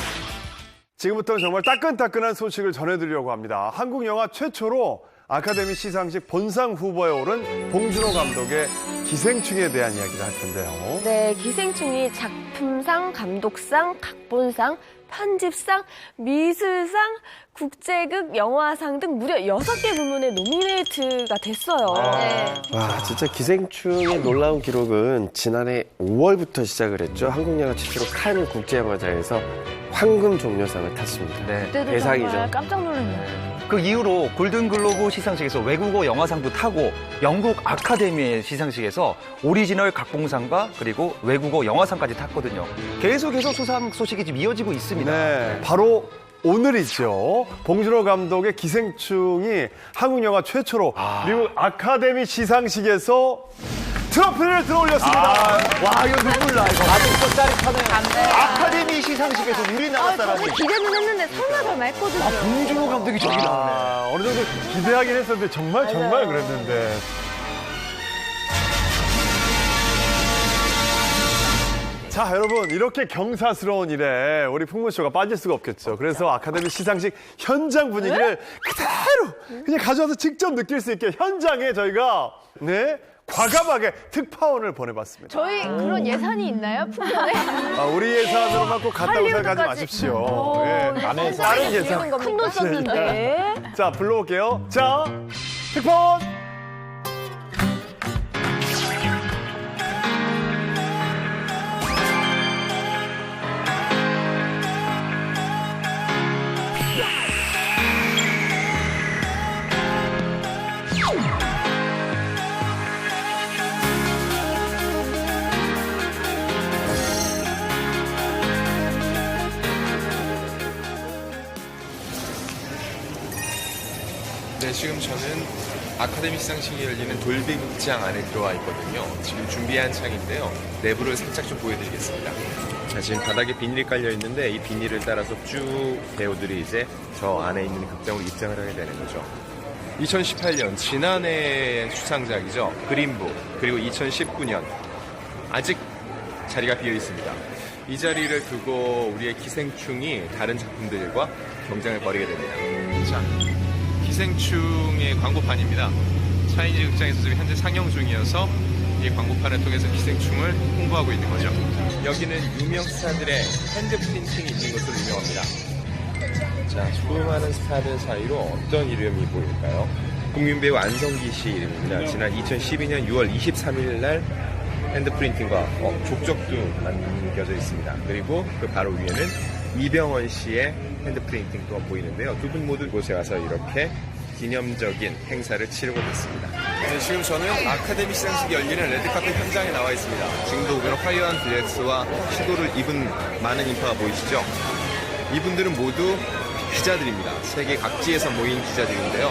지금부터는 정말 따끈따끈한 소식을 전해드리려고 합니다. 한국 영화 최초로 아카데미 시상식 본상 후보에 오른 봉준호 감독의 기생충에 대한 이야기를 할 텐데요. 네, 기생충이 작품상, 감독상, 각본상, 편집상, 미술상, 국제극, 영화상 등 무려 6개 부문에 노미네이트가 됐어요. 와, 진짜 기생충의 놀라운 기록은 지난해 5월부터 시작을 했죠. 한국 영화 최초로 칸 국제영화제에서 황금 종려상을 탔습니다. 그때도 대상이죠. 정말 깜짝 놀랐네요. 그 이후로 골든글로브 시상식에서 외국어 영화상도 타고 영국 아카데미 시상식에서 오리지널 각본상과 그리고 외국어 영화상까지 탔거든요. 계속해서 수상 소식이 지금 이어지고 있습니다. 네, 바로 오늘이죠. 봉준호 감독의 기생충이 한국 영화 최초로 미국 아카데미 시상식에서 트로피를 들어올렸습니다. 와, 이거 눈물 나, 이거. 아직도 짜릿하네요. 아카데미 시상식에서 우리나라 사람이. 저는 기대는 했는데 설마 설마 했거든요. 봉준호 감독이 저기 나오네. 어느 정도 기대하긴 했었는데 정말 그랬는데. 자, 여러분, 이렇게 경사스러운 일에 우리 풍문쇼가 빠질 수가 없겠죠. 그래서 아카데미 시상식 현장 분위기를 그대로 그냥 가져와서 직접 느낄 수 있게 현장에 저희가 과감하게 특파원을 보내봤습니다. 저희 그런 예산이 있나요? 풍문에? 우리 예산으로만 꼭 갔다고 생각하지 마십시오. 네, 다른 예산. 큰 돈 썼는데. 자, 불러올게요. 자, 특파원! 지금 저는 아카데미 시상식이 열리는 돌비 극장 안에 들어와 있거든요. 지금 준비 한창인데요. 내부를 살짝 좀 보여드리겠습니다. 자, 지금 바닥에 비닐이 깔려 있는데 이 비닐을 따라서 쭉 배우들이 이제 저 안에 있는 극장으로 입장을 하게 되는 거죠. 2018년 지난해 수상작이죠. 그린북. 그리고 2019년 아직 자리가 비어 있습니다. 이 자리를 두고 우리의 기생충이 다른 작품들과 경쟁을 벌이게 됩니다. 자, 기생충의 광고판입니다. 차이니즈 극장에서 지금 현재 상영 중이어서 이 광고판을 통해서 기생충을 홍보하고 있는 거죠. 여기는 유명 스타들의 핸드 프린팅이 있는 것으로 유명합니다. 자, 수많은 스타들 사이로 어떤 이름이 보일까요? 국민배우 안성기 씨 이름입니다. 지난 2012년 6월 23일 날 핸드 프린팅과 족적도 남겨져 있습니다. 그리고 그 바로 위에는 이병헌 씨의 핸드 프린팅도 보이는데요. 두 분 모두 이곳에 와서 이렇게 기념적인 행사를 치르고 있습니다. 네, 지금 저는 아카데미 시상식이 열리는 레드카펫 현장에 나와 있습니다. 지금도 보면 화려한 드레스와 시도를 입은 많은 인파가 보이시죠? 이분들은 모두 기자들입니다. 세계 각지에서 모인 기자들인데요.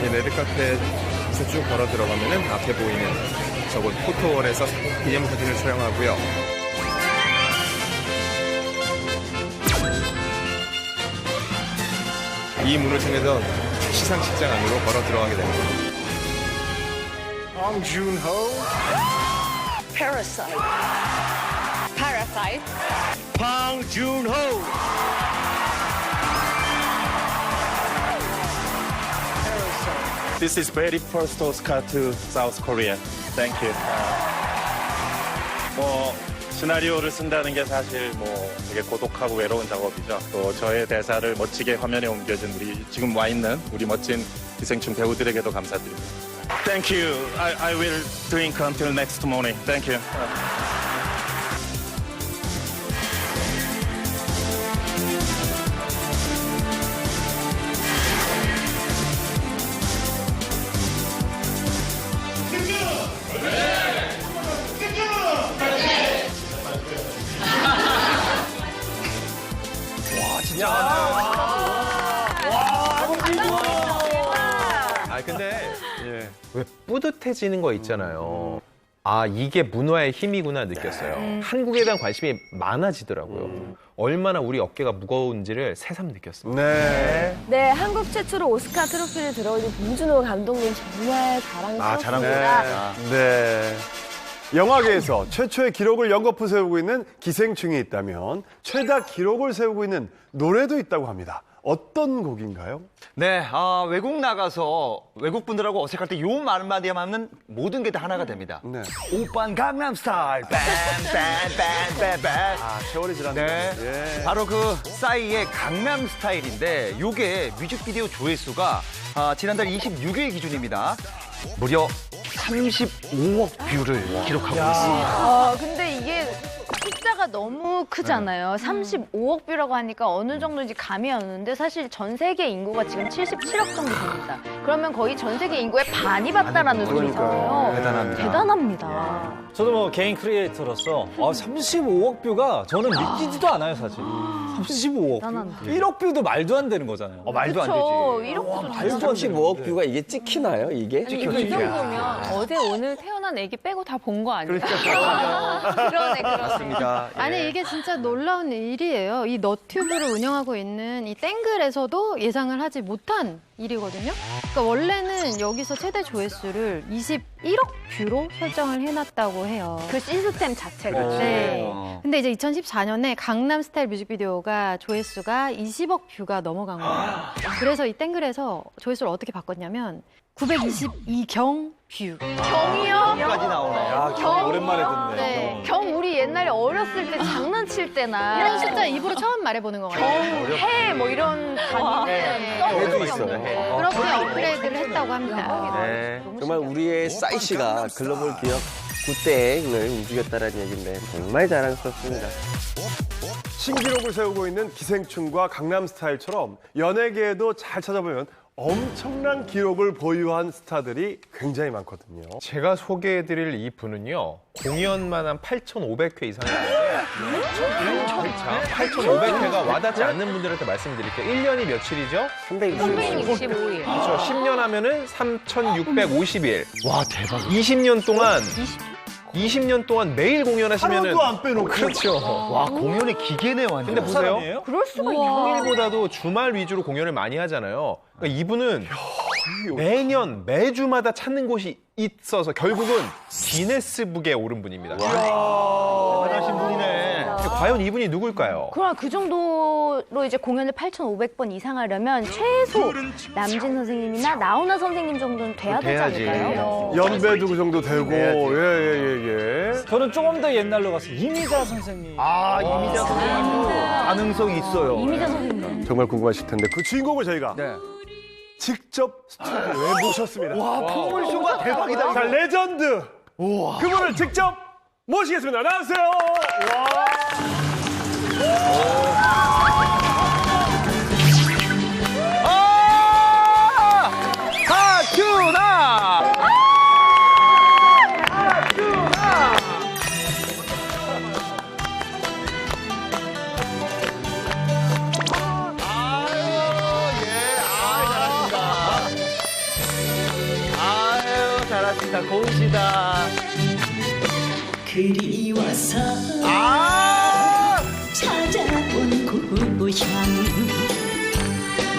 이 레드카펫에서 쭉 걸어 들어가면은 앞에 보이는 저곳 포토월에서 기념사진을 촬영하고요. 이 문을 통해서 시상식장 안으로 걸어 들어가게 됩니다. 봉준호 Parasite Parasite 봉준호 This is very first Oscar to South Korea. Thank you. 시나리오를 쓴다는 게 사실 되게 고독하고 외로운 작업이죠. 또 저의 대사를 멋지게 화면에 옮겨준 우리 지금 와 있는 우리 멋진 기생충 배우들에게도 감사드립니다. Thank you. I will drink until next morning. Thank you. 근데 왜 뿌듯해지는 거 있잖아요. 아, 이게 문화의 힘이구나 느꼈어요. 한국에 대한 관심이 많아지더라고요. 얼마나 우리 어깨가 무거운지를 새삼 느꼈습니다. 네, 한국 최초로 오스카 트로피를 들어올린 봉준호 감독님 정말 자랑스럽습니다. 네. 영화계에서 최초의 기록을 연거푸 세우고 있는 기생충이 있다면 최다 기록을 세우고 있는 노래도 있다고 합니다. 어떤 곡인가요? 네, 외국 나가서 외국 분들하고 어색할 때 요 말마디 하면 모든 게 다 하나가 됩니다. 네. 오빤 강남 스타일, 빰빰빰빰빰빰. 세월이 지났네. 네, 바로 그 싸이의 강남 스타일인데 요게 뮤직비디오 조회수가 지난달 26일 기준입니다. 무려 35억 뷰를 기록하고 있습니다. 근데 이게 숫자가 너무 크잖아요. 35억 뷰라고 하니까 어느 정도인지 감이 오는데 사실 전 세계 인구가 지금 77억 정도 됩니다. 그러면 거의 전 세계 인구의 반이 봤다라는 소리잖아요. 대단합니다. 저도 개인 크리에이터로서 35억 뷰가 저는 믿기지도 않아요, 사실. 35억 뷰. 1억 뷰도 말도 안 되는 거잖아요. 말도 안 되지. 1억 뷰도 35억 뷰가 이게 찍히나요, 이게? 이 정도면 어제 오늘 태어난 애기 빼고 다 본 거 아니에요? 그러네. 맞습니다. 아니 이게 진짜 놀라운 일이에요. 이 너튜브를 운영하고 있는 이 땡글에서도 예상을 하지 못한 일이거든요. 그러니까 원래는 여기서 최대 조회수를 21억 뷰로 설정을 해놨다고 해요. 그 시스템 자체가. 네. 근데 이제 2014년에 강남 스타일 뮤직비디오가 조회수가 20억 뷰가 넘어간 거예요. 그래서 이 땡글에서 조회수를 어떻게 바꿨냐면 922경 뷰. 경이요? 까지 나오네. 경 오랜만에 듣네. 네. 경 우리 옛날에 어렸을 때 장난칠 때나 이런 숫자 입으로 처음 말해보는 거 같아요. 해 뭐 이런 단위는 해도 있어요. 그렇게 업그레이드를 했다고 합니다. 네. 정말 우리의 싸이 씨가 글로벌 기업 굿땡을 움직였다라는 얘기인데 정말 자랑스럽습니다. 신기록을 세우고 있는 기생충과 강남 스타일처럼 연예계에도 잘 찾아보면 엄청난 기록을 보유한 스타들이 굉장히 많거든요. 제가 소개해드릴 이 분은요, 공연만 한 8,500회 이상인데, 8,500회가 와닿지 않는 분들한테 말씀드릴게요. 1년이 며칠이죠? 365일. 그렇죠. 10년 하면은 3,650일. 와, 대박. 20년 동안 매일 공연하시면은. 하루도 안 빼놓고. 그렇죠. 와, 공연의 기계네, 완전. 근데 보세요. 사람이에요? 그럴 수가 있나? 평일보다도 주말 위주로 공연을 많이 하잖아요. 그러니까 이분은 매년 매주마다 찾는 곳이 있어서 결국은 기네스북에 오른 분입니다. 대단하신 분이네. 과연 이분이 누굴까요? 그럼 그 정도로 이제 공연을 8,500번 이상 하려면 최소 남진 선생님이나 나훈아 선생님 정도는 돼야 되지 돼야지. 않을까요? 연배도 그 정도 되고, 예. 저는 조금 더 옛날로 가서 이미자 선생님. 아, 이미자 선생님도 가능성이 있어요. 이미자 선생님. 정말 궁금하실 텐데 그 주인공을 저희가 네. 직접 스튜디오에 모셨습니다. 와, 풍물쇼가 대박이다. 자, 레전드. 그분을 직접 모시겠습니다. 나와주세요. 하준아! 잘하신다. 고우시다. 그리워서 찾아온 고향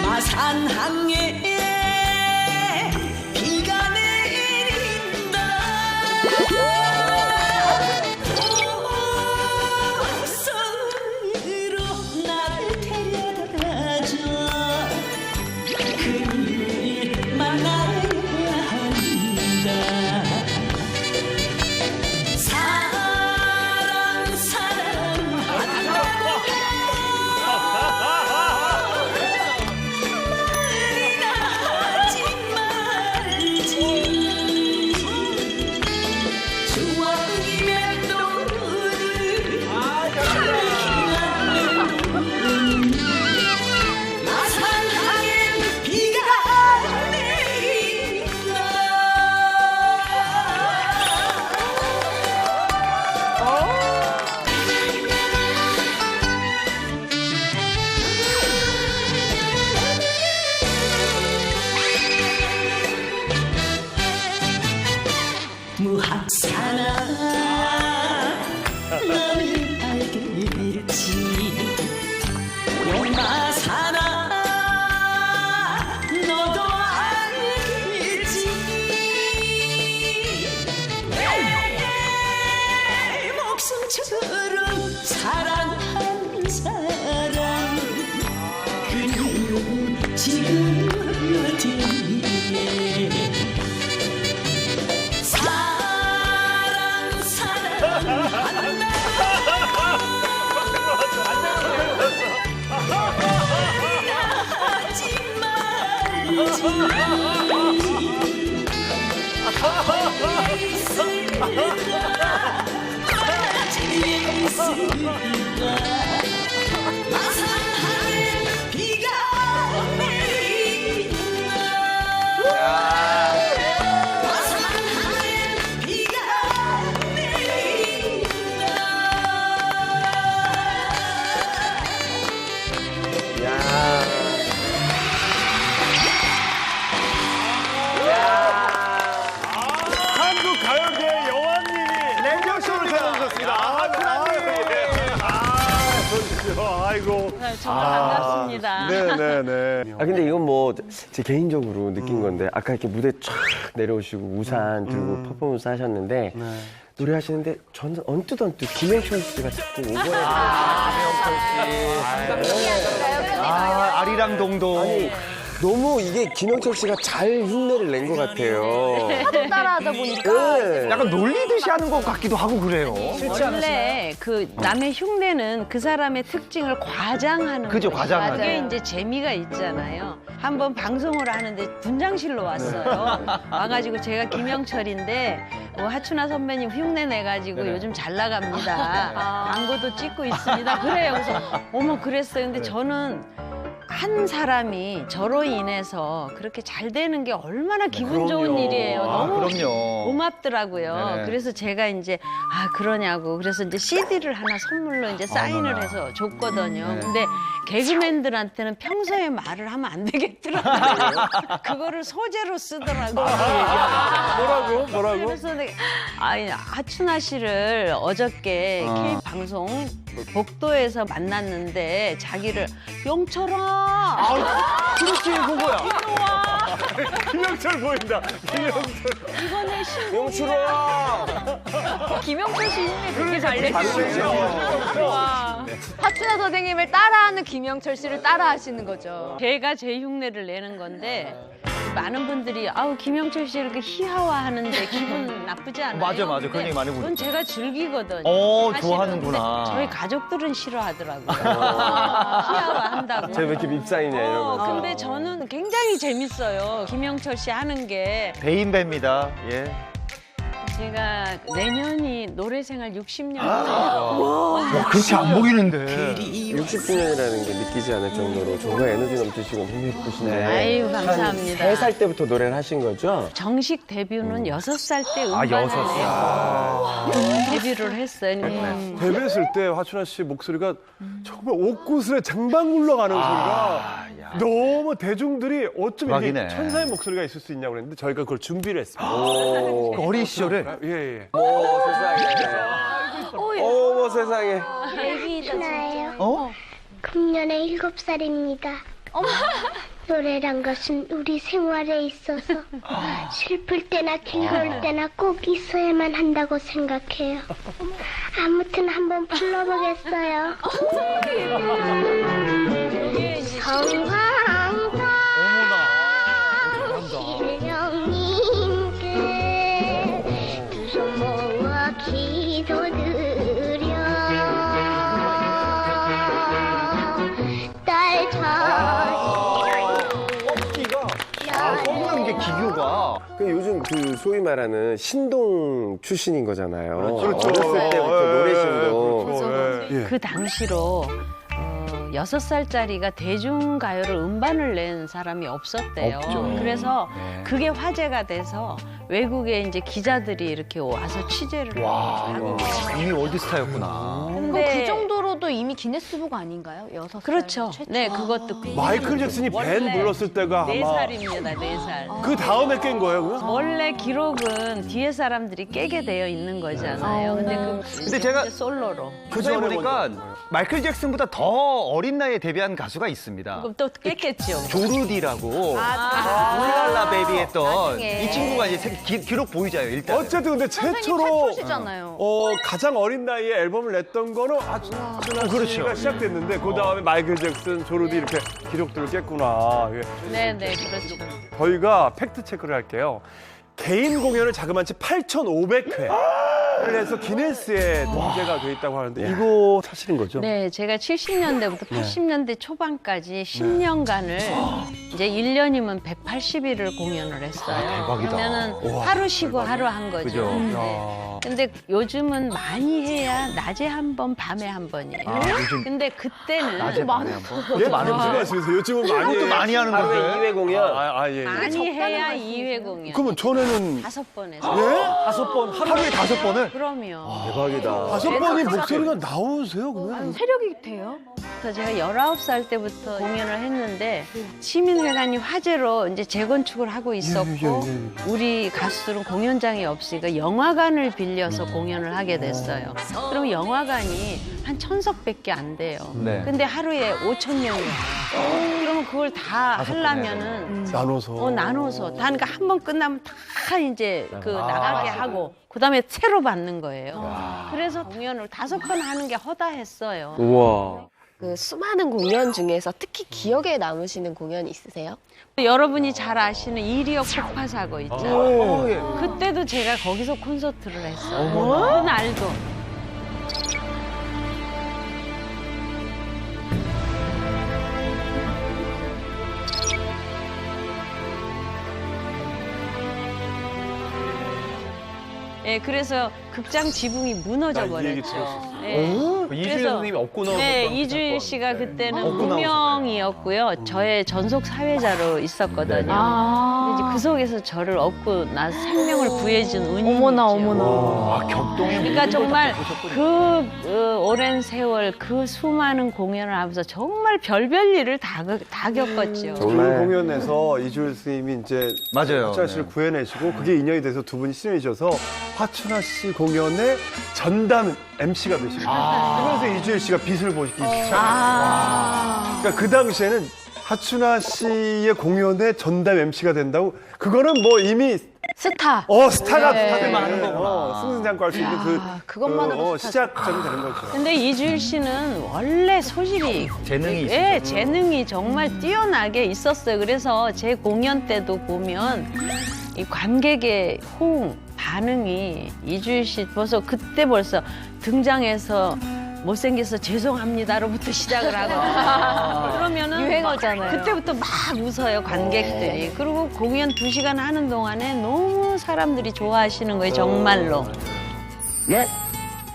마산항에 비가 내린다. 옷으로 나를 데려다줘 그일만 알아야 한다. 무학사나 너는 알겠지 용마사나 너도 알겠지 내 목숨처럼 사랑한 사람 그는 지금 어디에 한국 가요계의 여왕님이 랭쇼를 찾아오셨습니다. 좋으시죠. 아이고. 정말 반갑습니다. 네네네. 아 근데 이건 뭐 제 개인적으로 느낀 건데 아까 이렇게 무대 쫙 내려오시고 우산 들고 퍼포먼스 하셨는데 노래하시는데 저는 언뜻 김영철 씨가 자꾸 오버랩 아리랑 동동. 아니 너무 이게 김영철 씨가 잘 흉내를 낸 것 같아요. 하도 따라하다 보니까 네. 약간 놀리듯이 하는 것 같기도 하고 그래요. 원래 그 남의 흉내는 그 사람의 특징을 과장하는 그죠, 거예요. 과장하는 그게 거예요. 이제 재미가 있잖아요. 한번 방송을 하는데 분장실로 왔어요. 와가지고 제가 김영철인데 하춘아 선배님 흉내 내가지고 요즘 잘 나갑니다. 광고도 찍고 있습니다. 그래요. 그래서 어머 그랬어요. 근데 저는 한 사람이 저로 인해서 그렇게 잘 되는 게 얼마나 기분 좋은 그럼요. 일이에요. 아, 너무 그럼요. 고맙더라고요. 네네. 그래서 제가 이제 그러냐고 그래서 이제 CD를 하나 선물로 이제 사인을 어머나. 해서 줬거든요. 네. 근데 개그맨들한테는 평소에 말을 하면 안 되겠더라고요. 그거를 소재로 쓰더라고요. 뭐라고? 그래서 하춘아 씨를 어저께 K 방송 복도에서 만났는데 자기를 영철아. 그렇지 그거야. 김영철 보인다. 김영철. 이거 내 신곡이야. 영철아. 김영철 씨 흉내 되게 잘 내시죠. 와. 하춘아 선생님을 따라하는 김영철 씨를 따라하시는 거죠. 제가 제 흉내를 내는 건데 많은 분들이 김영철 씨 이렇게 희화화하는데 기분 나쁘지 않아요? 맞아. 그런 근데 얘기 많이 그건 제가 즐기거든요. 사실은. 좋아하는구나. 근데 저희 가족들은 싫어하더라고요. 희화화한다고. 쟤 왜 이렇게 밉상이냐 이러면서. 근데 저는 굉장히 재밌어요. 김영철 씨 하는 게. 배인배입니다. 예. 제가 내년이 노래생활 60년. 그렇게 안 보이는데. 60주년이라는 게 믿기지 않을 정도로 정말 에너지 넘치시고 너무 예쁘신데. 아유, 감사합니다. 3살 때부터 노래를 하신 거죠? 정식 데뷔는 6살 때 음반을 6살. 데뷔를 했어요. 데뷔했을 때 화춘아 씨 목소리가 정말 옥구슬에 쟁반 굴러가는 소리가 너무 대중들이 어쩜 이렇게 대박이네. 천사의 목소리가 있을 수 있냐고 그랬는데 저희가 그걸 준비를 했습니다. 그 어린 시절에? 예. 어머 세상에. 하나예요. 금년에 7살입니다. 노래란 것은 우리 생활에 있어서 슬플 때나 즐거울 때나 꼭 있어야만 한다고 생각해요. 아무튼 한번 불러보겠어요. 성황사 신령님께 두 손 모아 기도드려 딸 없는 게 기교가. 요즘 그 소위 말하는 신동 출신인 거잖아요. 그렇죠. 어렸을 때부터 노래 신동. 그 당시로 6살짜리가 대중가요를 음반을 낸 사람이 없었대요. 없죠. 그래서 네. 그게 화제가 돼서 외국에 이제 기자들이 이렇게 와서 취재를 하고 이미 월드스타였구나. 그럼 그 정도로도 이미 기네스북 아닌가요? 6살. 그렇죠. 네, 그것도. 마이클 잭슨이 밴 불렀을 때가 아마 4살입니다, 4살. 그 다음에 깬 거예요, 그거? 원래 기록은 뒤에 사람들이 깨게 되어 있는 거잖아요. 근데 제가 솔로로. 조사해 보니까 마이클 잭슨보다 더 어린 나이에 데뷔한 가수가 있습니다. 그럼 또 깼겠죠. 조르디라고 우리랄라 베이비 했던 이 친구가 이제 기록 보이잖아요. 일단. 어쨌든 근데 최초로 가장 어린 나이에 앨범을 냈던 거는 하춘아 그렇죠. 씨가 시작됐는데 그 다음에 마이클 잭슨, 조르디 이렇게 기록들을 깼구나. 네, 그렇죠. 저희가 팩트 체크를 할게요. 개인 공연을 자그마치 8,500회. 해서 기네스에 등재가 돼 있다고 하는데 이거 사실인 거죠? 네, 제가 70년대부터 80년대 초반까지 10년간을 이제 1년이면 180일을 공연을 했어요. 대박이다. 그러면은 우와. 하루 쉬고 하루 한 거죠. 그죠. 네. 근데 요즘은 많이 해야 낮에 한 번, 밤에 한 번이에요. 요즘 근데 그때는 낮에 밤에 한 번? 예? 무슨 말씀이세요? 요즘은 많이 또 많이 하는 건데. 2회 공연. 예. 많이 해야 2회 공연. 그러면 전에는 5번 했어요. 예? 5번 하루에 5번을? 그럼요. 대박이다. 5번이 목소리가 나오세요, 그러면? 세력이 돼요? 그래서 제가 19살 때부터 공연을 했는데 시민회관이 화제로 이제 재건축을 하고 있었고 우리 가수들은 공연장이 없으니까 영화관을 빌려서 공연을 하게 됐어요. 그럼 영화관이 한 1,000석밖에 안 돼요. 네. 근데 하루에 5,000명이에요. 그러면 그걸 다 하려면은 나눠서. 나눠서. 다 그러니까 한 번 끝나면 다 이제 나가게 하고 그다음에 새로 받는 거예요. 그래서 공연을 5번 하는 게 허다했어요. 우와. 그 수많은 공연 중에서 특히 기억에 남으시는 공연 있으세요? 여러분이 잘 아시는 이리역 폭파 사고 있죠. 그때도 제가 거기서 콘서트를 했어요. 그날도. 예, 그래서 극장 지붕이 무너져 버렸죠. 이주일 선생님이 업고 나온 네, 것도 이주일 씨가 그때는 업고 무명이었고요. 저의 전속 사회자로 있었거든요. 근데 이제 그 속에서 저를 업고 나서 생명을 구해준 운이 아, 격동이 그러니까 정말 그 오랜 세월 그 수많은 공연을 하면서 정말 별별 일을 다 겪었죠. 그 공연에서 이주일 스님이 이제 맞아요. 화춘하 씨를 구해내시고 그게 인연이 돼서 두 분이 친해지셔서 화춘하 씨 공연의 전담 MC가 되신 거예요. 그래서 이주일 씨가 빛을 보시기 시작했어요. 그러니까 그 당시에는 화춘하 씨의 공연의 전담 MC가 된다고 그거는 뭐 이미 스타. 스타가 네. 하는 거구나. 승승장구할 수 있는 그것만으로 시작점이 되는 거죠. 근데 이주일 씨는 원래 소질이 재능이 예, 재능이 정말 뛰어나게 있었어요. 그래서 제 공연 때도 보면 이 관객의 호응, 반응이 이주일 씨 벌써 등장해서 못생겨서 죄송합니다로부터 시작을 하거든요. 그러면은 유행어잖아요. 그때부터 막 웃어요, 관객들이. 그리고 공연 2시간 하는 동안에 너무 사람들이 좋아하시는 거예요, 정말로. 예?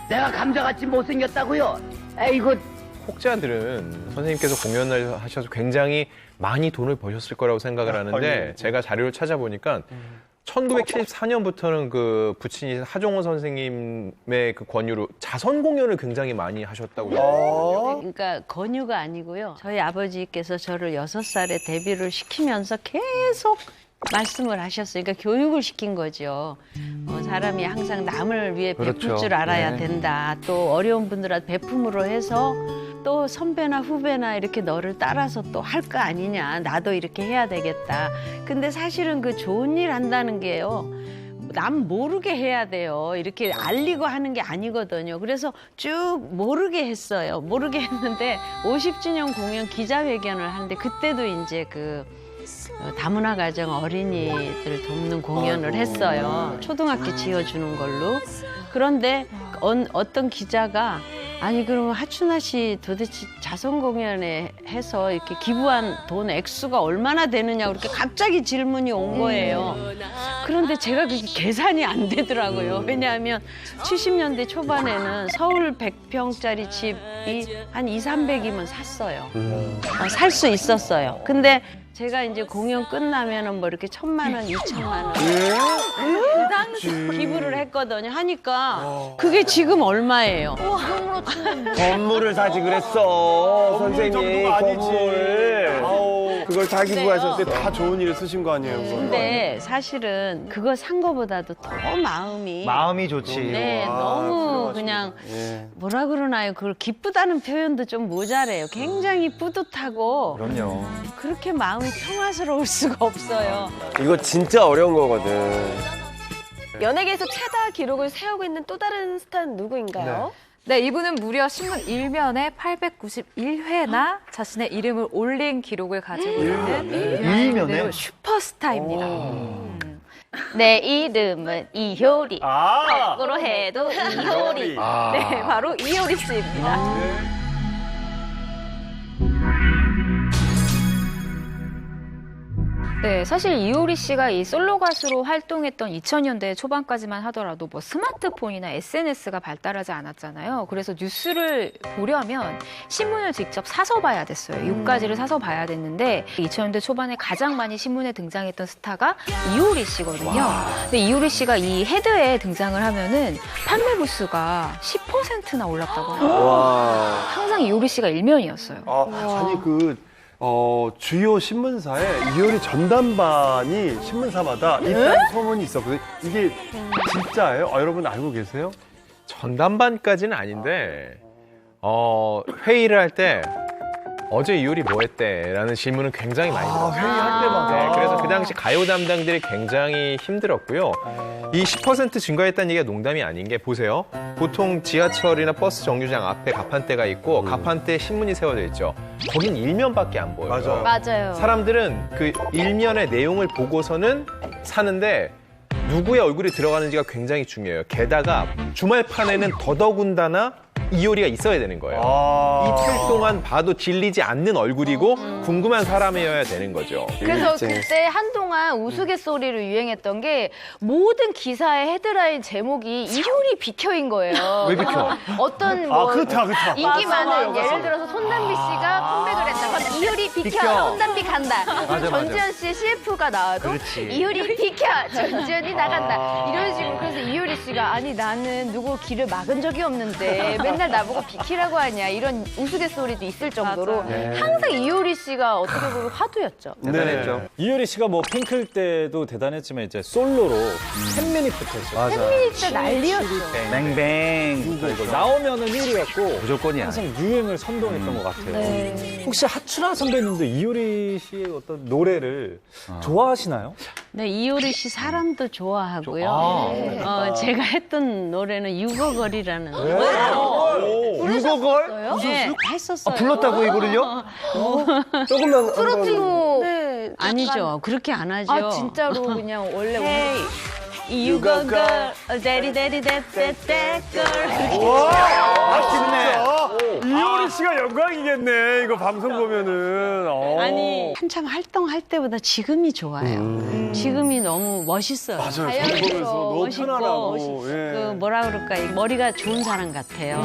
내가 감자같이 못생겼다고요? 에이구. 혹자들은 선생님께서 공연을 하셔서 굉장히 많이 돈을 버셨을 거라고 생각을 하는데 제가 자료를 찾아보니까 1974년부터는 그 부친이 하종원 선생님의 그 권유로 자선 공연을 굉장히 많이 하셨다고 그러거든요. 그러니까 권유가 아니고요. 저희 아버지께서 저를 6살에 데뷔를 시키면서 계속 말씀을 하셨어요. 그러니까 교육을 시킨 거죠. 사람이 항상 남을 위해 베풀 그렇죠. 줄 알아야 네. 된다. 또 어려운 분들한테 베품으로 해서 또 선배나 후배나 이렇게 너를 따라서 또 할 거 아니냐. 나도 이렇게 해야 되겠다. 근데 사실은 그 좋은 일 한다는 게요. 남 모르게 해야 돼요. 이렇게 알리고 하는 게 아니거든요. 그래서 쭉 모르게 했어요. 모르게 했는데 50주년 공연 기자회견을 하는데 그때도 이제 그 다문화 가정 어린이들 돕는 공연을 했어요. 초등학교 지어주는 걸로. 그런데 어떤 기자가 아니 그러면 하춘하 씨 도대체 자선 공연에 해서 이렇게 기부한 돈 액수가 얼마나 되느냐고 이렇게 갑자기 질문이 온 거예요. 그런데 제가 그게 계산이 안 되더라고요. 왜냐하면 70년대 초반에는 서울 100평짜리 집이 한 200~300이면 샀어요. 살 수 있었어요. 근데 제가 이제 공연 끝나면은 뭐 이렇게 1,000만 원, 2,000만 원 그 당시 기부를 했거든요. 하니까 그게 지금 얼마예요? 건물을 사지 그랬어, 선생님. 정도가 아니지. 건물. 그걸 다 기부하셨을 때 다 좋은 일에 쓰신 거 아니에요? 그거? 근데 사실은 그거 산 거보다도 더 마음이 좋지. 네, 너무 그냥 뭐라 그러나요? 그걸 기쁘다는 표현도 좀 모자래요. 굉장히 뿌듯하고 그럼요. 그렇게 마음이 평화스러울 수가 없어요. 이거 진짜 어려운 거거든. 연예계에서 최다 기록을 세우고 있는 또 다른 스타는 누구인가요? 네, 이분은 무려 신문 1면에 891회나 자신의 이름을 올린 기록을 가지고 있는 일면에? 슈퍼스타입니다. 내 이름은 이효리. 아! 거꾸로 해도 이효리. 네, 바로 이효리 씨입니다. 네, 사실 이효리 씨가 이 솔로 가수로 활동했던 2000년대 초반까지만 하더라도 뭐 스마트폰이나 SNS가 발달하지 않았잖아요. 그래서 뉴스를 보려면 신문을 직접 사서 봐야 됐어요. 6가지를 사서 봐야 됐는데 2000년대 초반에 가장 많이 신문에 등장했던 스타가 이효리 씨거든요. 근데 이효리 씨가 이 헤드에 등장을 하면은 판매 부수가 10%나 올랐다고 해요. 와. 항상 이효리 씨가 일면이었어요. 아니 주요 신문사에 이효리 전담반이 신문사마다 있다는 소문이 있었거든요. 이게 진짜예요? 여러분 알고 계세요? 전담반까지는 아닌데 회의를 할 때 어제 이효리 뭐 했대? 라는 질문은 굉장히 많이 들었어요. 회의할 때마다. 네, 그래서 그 당시 가요 담당들이 굉장히 힘들었고요. 이 10% 증가했다는 얘기가 농담이 아닌 게 보세요. 보통 지하철이나 버스 정류장 앞에 가판대가 있고 가판대에 신문이 세워져 있죠. 거긴 일면밖에 안 보여요. 맞아요. 사람들은 그 일면의 내용을 보고서는 사는데 누구의 얼굴이 들어가는지가 굉장히 중요해요. 게다가 주말판에는 더더군다나 이효리가 있어야 되는 거예요. 이틀 동안 봐도 질리지 않는 얼굴이고 궁금한 사람이어야 되는 거죠. 그래서 그때 한동안 우스갯소리로 유행했던 게 모든 기사의 헤드라인 제목이 이효리 비켜인 거예요. 왜 비켜? 어떤 뭐 그렇다. 인기 많은 예를 들어서 손담비 씨가 컴백을 했다. 그럼 이효리 비켜. 손담비 간다. 맞아. 전지현 씨의 CF가 나와도 그렇지. 이효리 비켜. 전지현이 나간다. 이런 식으로. 그래서 이효리 씨가 아니 나는 누구 길을 막은 적이 없는데 맨날 나보고 비키라고 하냐 이런 우스갯소리도 있을 정도로 항상 이효리 씨가 어떻게 보면 화두였죠. 대단했죠. 이효리 씨가 뭐 핑클 때도 대단했지만 이제 솔로로 팬미닛부터 했죠. 팬미닛 때 난리였죠. 뱅뱅. 이거 나오면은 1위였고 무조건이야. 항상 유행을 선도했던 것 같아요. 네. 혹시 하춘아 선배님도 이효리 씨의 어떤 노래를 좋아하시나요? 네, 이효리 씨 사람도 좋아하고요. 제가 했던 노래는 유거걸이라는 유거걸? 네, 했었어요. 불렀다고 이거를요? 조금만 트로트 네, 아니죠. 그렇게 안 하죠. 아 진짜로 그냥 원래 유거걸, 데리데리데데데걸. 이효리 씨가 영광이겠네. 이거 방송 보면은. 아니 한참 활동할 때보다 지금이 좋아요. 지금이 너무 멋있어요. 맞아요. 보면서 너무 멋있고 편안하고. 그 뭐라 그럴까 머리가 좋은 사람 같아요.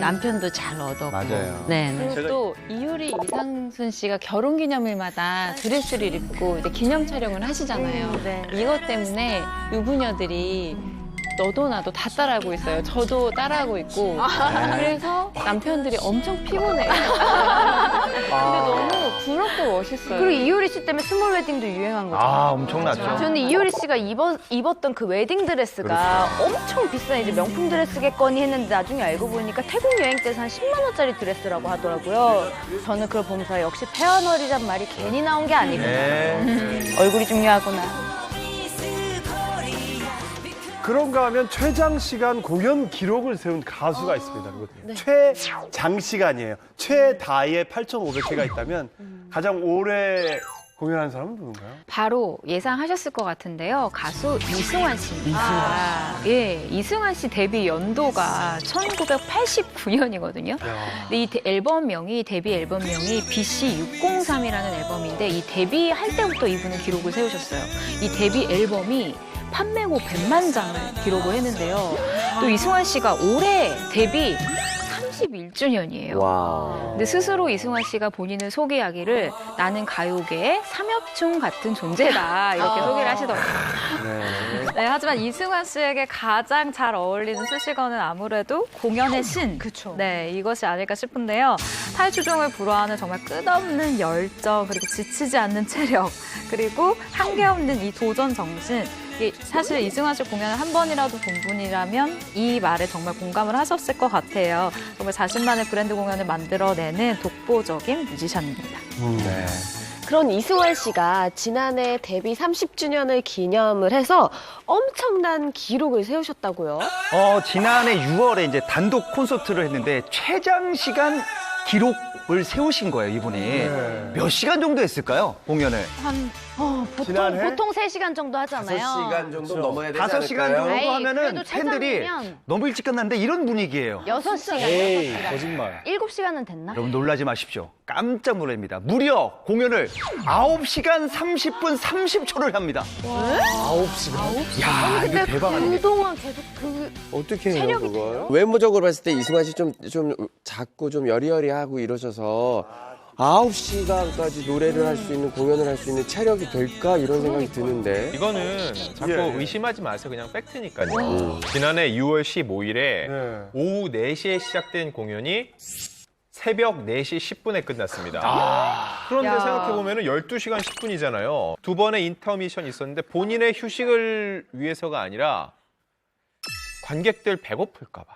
남편도 잘 얻었고. 맞아요. 네. 그리고 또 이효리 이상순 씨가 결혼기념일마다 드레스를 입고 이제 기념 촬영을 하시잖아요. 이것 때문에 유부녀들이 너도 나도 다 따라하고 있어요. 저도 따라하고 있고. 그래서 남편들이 엄청 피곤해요. 근데 너무 부럽고 멋있어요. 그리고 이효리 씨 때문에 스몰 웨딩도 유행한 거죠. 엄청났죠. 저는 이효리 씨가 입었던 그 웨딩 드레스가 엄청 비싼 이제 명품 드레스겠거니 했는데 나중에 알고 보니까 태국 여행 때서 한 10만 원짜리 드레스라고 하더라고요. 저는 그걸 보면서 역시 페어널이란 말이 괜히 나온 게 아니구나. 얼굴이 중요하구나. 그런가 하면 최장시간 공연 기록을 세운 가수가 있습니다. 최장시간이에요. 최다의 8,500회가 있다면 가장 오래 공연한 사람은 누군가요? 바로 예상하셨을 것 같은데요. 가수 이승환 씨입니다. 이승환 씨 데뷔 연도가 1989년이거든요. 근데 이 데뷔 앨범명이 BC603이라는 앨범인데 이 데뷔할 때부터 이분은 기록을 세우셨어요. 이 데뷔 앨범이 판매고 100만 장을 기록을 했는데요. 또 이승환 씨가 올해 데뷔 31주년이에요. 근데 스스로 이승환 씨가 본인을 소개하기를 나는 가요계의 삼엽충 같은 존재다 이렇게 소개를 하시더라고요. 네, 하지만 이승환 씨에게 가장 잘 어울리는 수식어는 아무래도 공연의 신. 네, 이것이 아닐까 싶은데요. 탈주종을 불허하는 정말 끝없는 열정, 그리고 지치지 않는 체력, 그리고 한계 없는 이 도전 정신. 사실 이승환 씨 공연을 한 번이라도 본 분이라면 이 말에 정말 공감을 하셨을 것 같아요. 정말 자신만의 브랜드 공연을 만들어내는 독보적인 뮤지션입니다. 그런 이승환 씨가 지난해 데뷔 30주년을 기념을 해서 엄청난 기록을 세우셨다고요? 지난해 6월에 이제 단독 콘서트를 했는데 최장시간 기록을 세우신 거예요, 이분이. 몇 시간 정도 했을까요, 공연을? 보통 3시간 정도 하잖아요. 5시간 정도 넘어야 되지 5시간 않을까요? 정도 하면은 그래도 팬들이 최장이면 너무 일찍 끝났는데 이런 분위기예요. 6시간. 에이, 6시간. 거짓말. 7시간은 됐나? 여러분 놀라지 마십시오. 깜짝 놀랍니다. 무려 공연을 9시간 30분 30초를 합니다. 9시간? 야, 이거 대박 아닙니까? 그동안 계속 어떻게 해요, 체력이 그걸? 외모적으로 봤을 때 이승환 씨 좀 작고 좀 여리여리하고 이러셔서 9시간까지 노래를 할 수 있는, 공연을 할 수 있는 체력이 될까? 이런 생각이 드는데. 이거는 자꾸 의심하지 마세요. 그냥 팩트니까요. 지난해 6월 15일에 오후 4시에 시작된 공연이 새벽 4시 10분에 끝났습니다. 그런데 생각해보면 12시간 10분이잖아요. 두 번의 인터미션이 있었는데 본인의 휴식을 위해서가 아니라 관객들 배고플까 봐.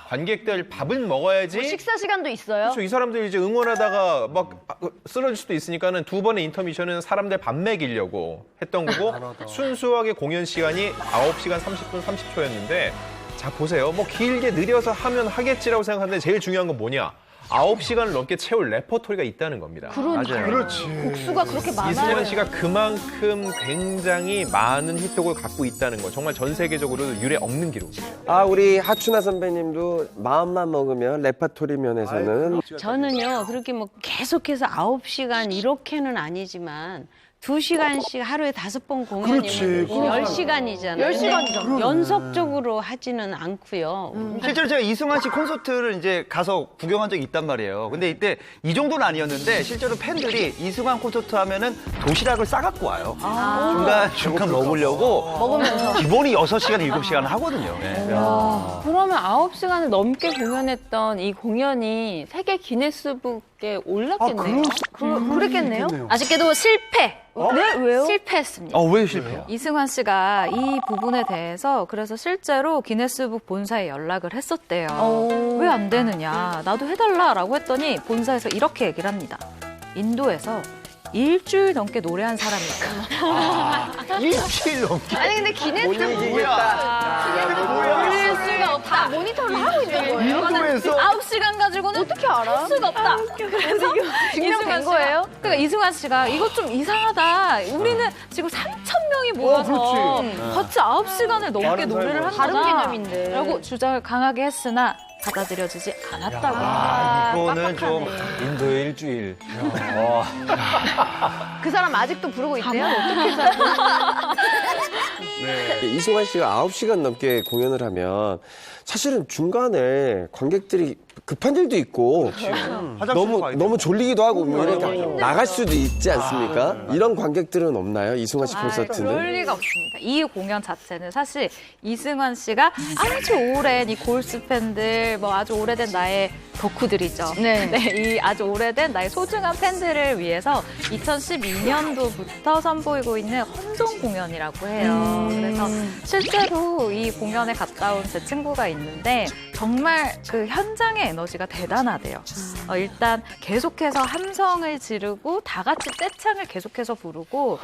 관객들 밥을 먹어야지. 뭐 식사 시간도 있어요. 그렇죠. 이 사람들이 이제 응원하다가 막 쓰러질 수도 있으니까는 두 번의 인터미션은 사람들 밥 먹이려고 했던 거고 순수하게 공연 시간이 9시간 30분 30초였는데 자 보세요. 뭐 길게 느려서 하면 하겠지라고 생각하는데 제일 중요한 건 뭐냐? 9시간을 넘게 채울 레퍼토리가 있다는 겁니다. 맞아요. 그렇지. 곡수가 그렇게 많아요. 이승환 씨가 그만큼 굉장히 많은 히트곡을 갖고 있다는 거 정말 전 세계적으로 유례 없는 기록이에요. 우리 하춘아 선배님도 마음만 먹으면 레파토리 면에서는 저는요, 그렇게 뭐 계속해서 9시간 이렇게는 아니지만 2시간씩 하루에 5번 공연이면 그렇지. 10시간이잖아요. 10시간이죠. 연속적으로 하지는 않고요. 실제로 제가 이승환 씨 콘서트를 이제 가서 구경한 적이 있단 말이에요. 근데 이때 이 정도는 아니었는데 실제로 팬들이 이승환 콘서트 하면은 도시락을 싸갖고 와요. 중간 먹으려고. 먹으면서. 기본이 6시간, 7시간 하거든요. 네. 그러면 9시간을 넘게 공연했던 이 공연이 세계 기네스북에 올랐겠네요. 그랬겠네요. 아쉽게도 실패. 네? 왜요? 실패했습니다. 왜 실패요? 이승환 씨가 이 부분에 대해서 그래서 실제로 기네스북 본사에 연락을 했었대요. 왜 안 되느냐, 나도 해달라라고 했더니 본사에서 이렇게 얘기를 합니다. 인도에서 일주일 넘게 노래한 사람이 있다. 일주일 넘게? 아니 근데 기네스북 뭐야? 올릴 수가 없다. 모니터를 하고 있는 거예요. 인도에서? 9시간 가지고는 어떻게 알아? 할 수가 없다. 그래서 증명된 거예요? 그러니까 이승환 씨가 이거 좀 이상하다. 우리는 지금 3,000명이 모여서 같이 9시간을 넘게 노래를 한 거다. 다른 개념인데. 라고 주장을 강하게 했으나 받아들여지지 않았다고 합니다. 이거는 좀 인도의 일주일. 그 사람 아직도 부르고 있대요? 어떻게 이승환 씨가 9시간 넘게 공연을 하면 사실은 중간에 관객들이 급한 일도 있고 너무 졸리기도 하고 뭐 이렇게 나갈 수도 있지 않습니까? 이런 관객들은 없나요? 이승환 씨 콘서트는? 그럴 리가 없습니다. 이 공연 자체는 사실 이승환 씨가 아주 오랜 이 골스 팬들, 뭐 아주 오래된 나의 덕후들이죠. 네. 이 아주 오래된 나의 소중한 팬들을 위해서 2012년도부터 선보이고 있는 헌정 공연이라고 해요. 그래서 실제로 이 공연에 갔다 온 제 친구가 있는데 정말 그 현장의 에너지가 대단하대요. 일단 계속해서 함성을 지르고 다 같이 떼창을 계속해서 부르고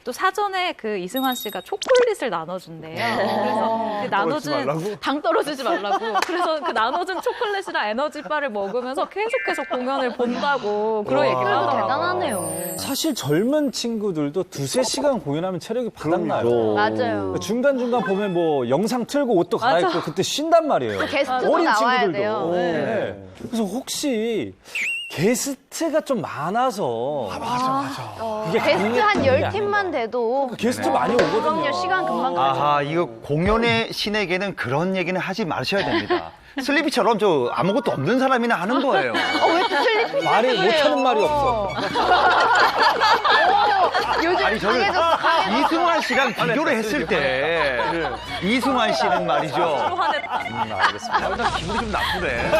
또 사전에 그 이승환 씨가 초콜릿을 나눠준대요. 그래서 그 나눠준 당 떨어지지 말라고. 그래서 그 나눠준 초콜릿이랑 에너지바를 먹으면서 계속해서 공연을 본다고 그런 얘기를 하더라고요. 대단하네요. 사실 젊은 친구들도 2-3시간 공연하면 체력이 바닥나요. 맞아요. 중간중간 보면 뭐 영상 틀고 옷도 갈아입고 맞아. 그때 쉰단 말이에요. 또 게스트도 어린 나와야 친구들도. 돼요. 네. 그래서 혹시 게스트가 좀 많아서 이게 게스트 한 가능했던 게 10팀만 돼도 게스트 많이 오거든요. 그럼요. 시간 금방 가죠. 아하, 이거 공연의 신에게는 그런 얘기는 하지 마셔야 됩니다. 슬리피처럼 저 아무것도 없는 사람이나 하는 거예요. 왜 슬리피 말이 못하는 말이 없어. 요즘 아니 저는 이승환 씨랑 비교를 했을 때 이승환 씨는 말이죠. 알겠습니다. 나 기분이 좀 나쁘네.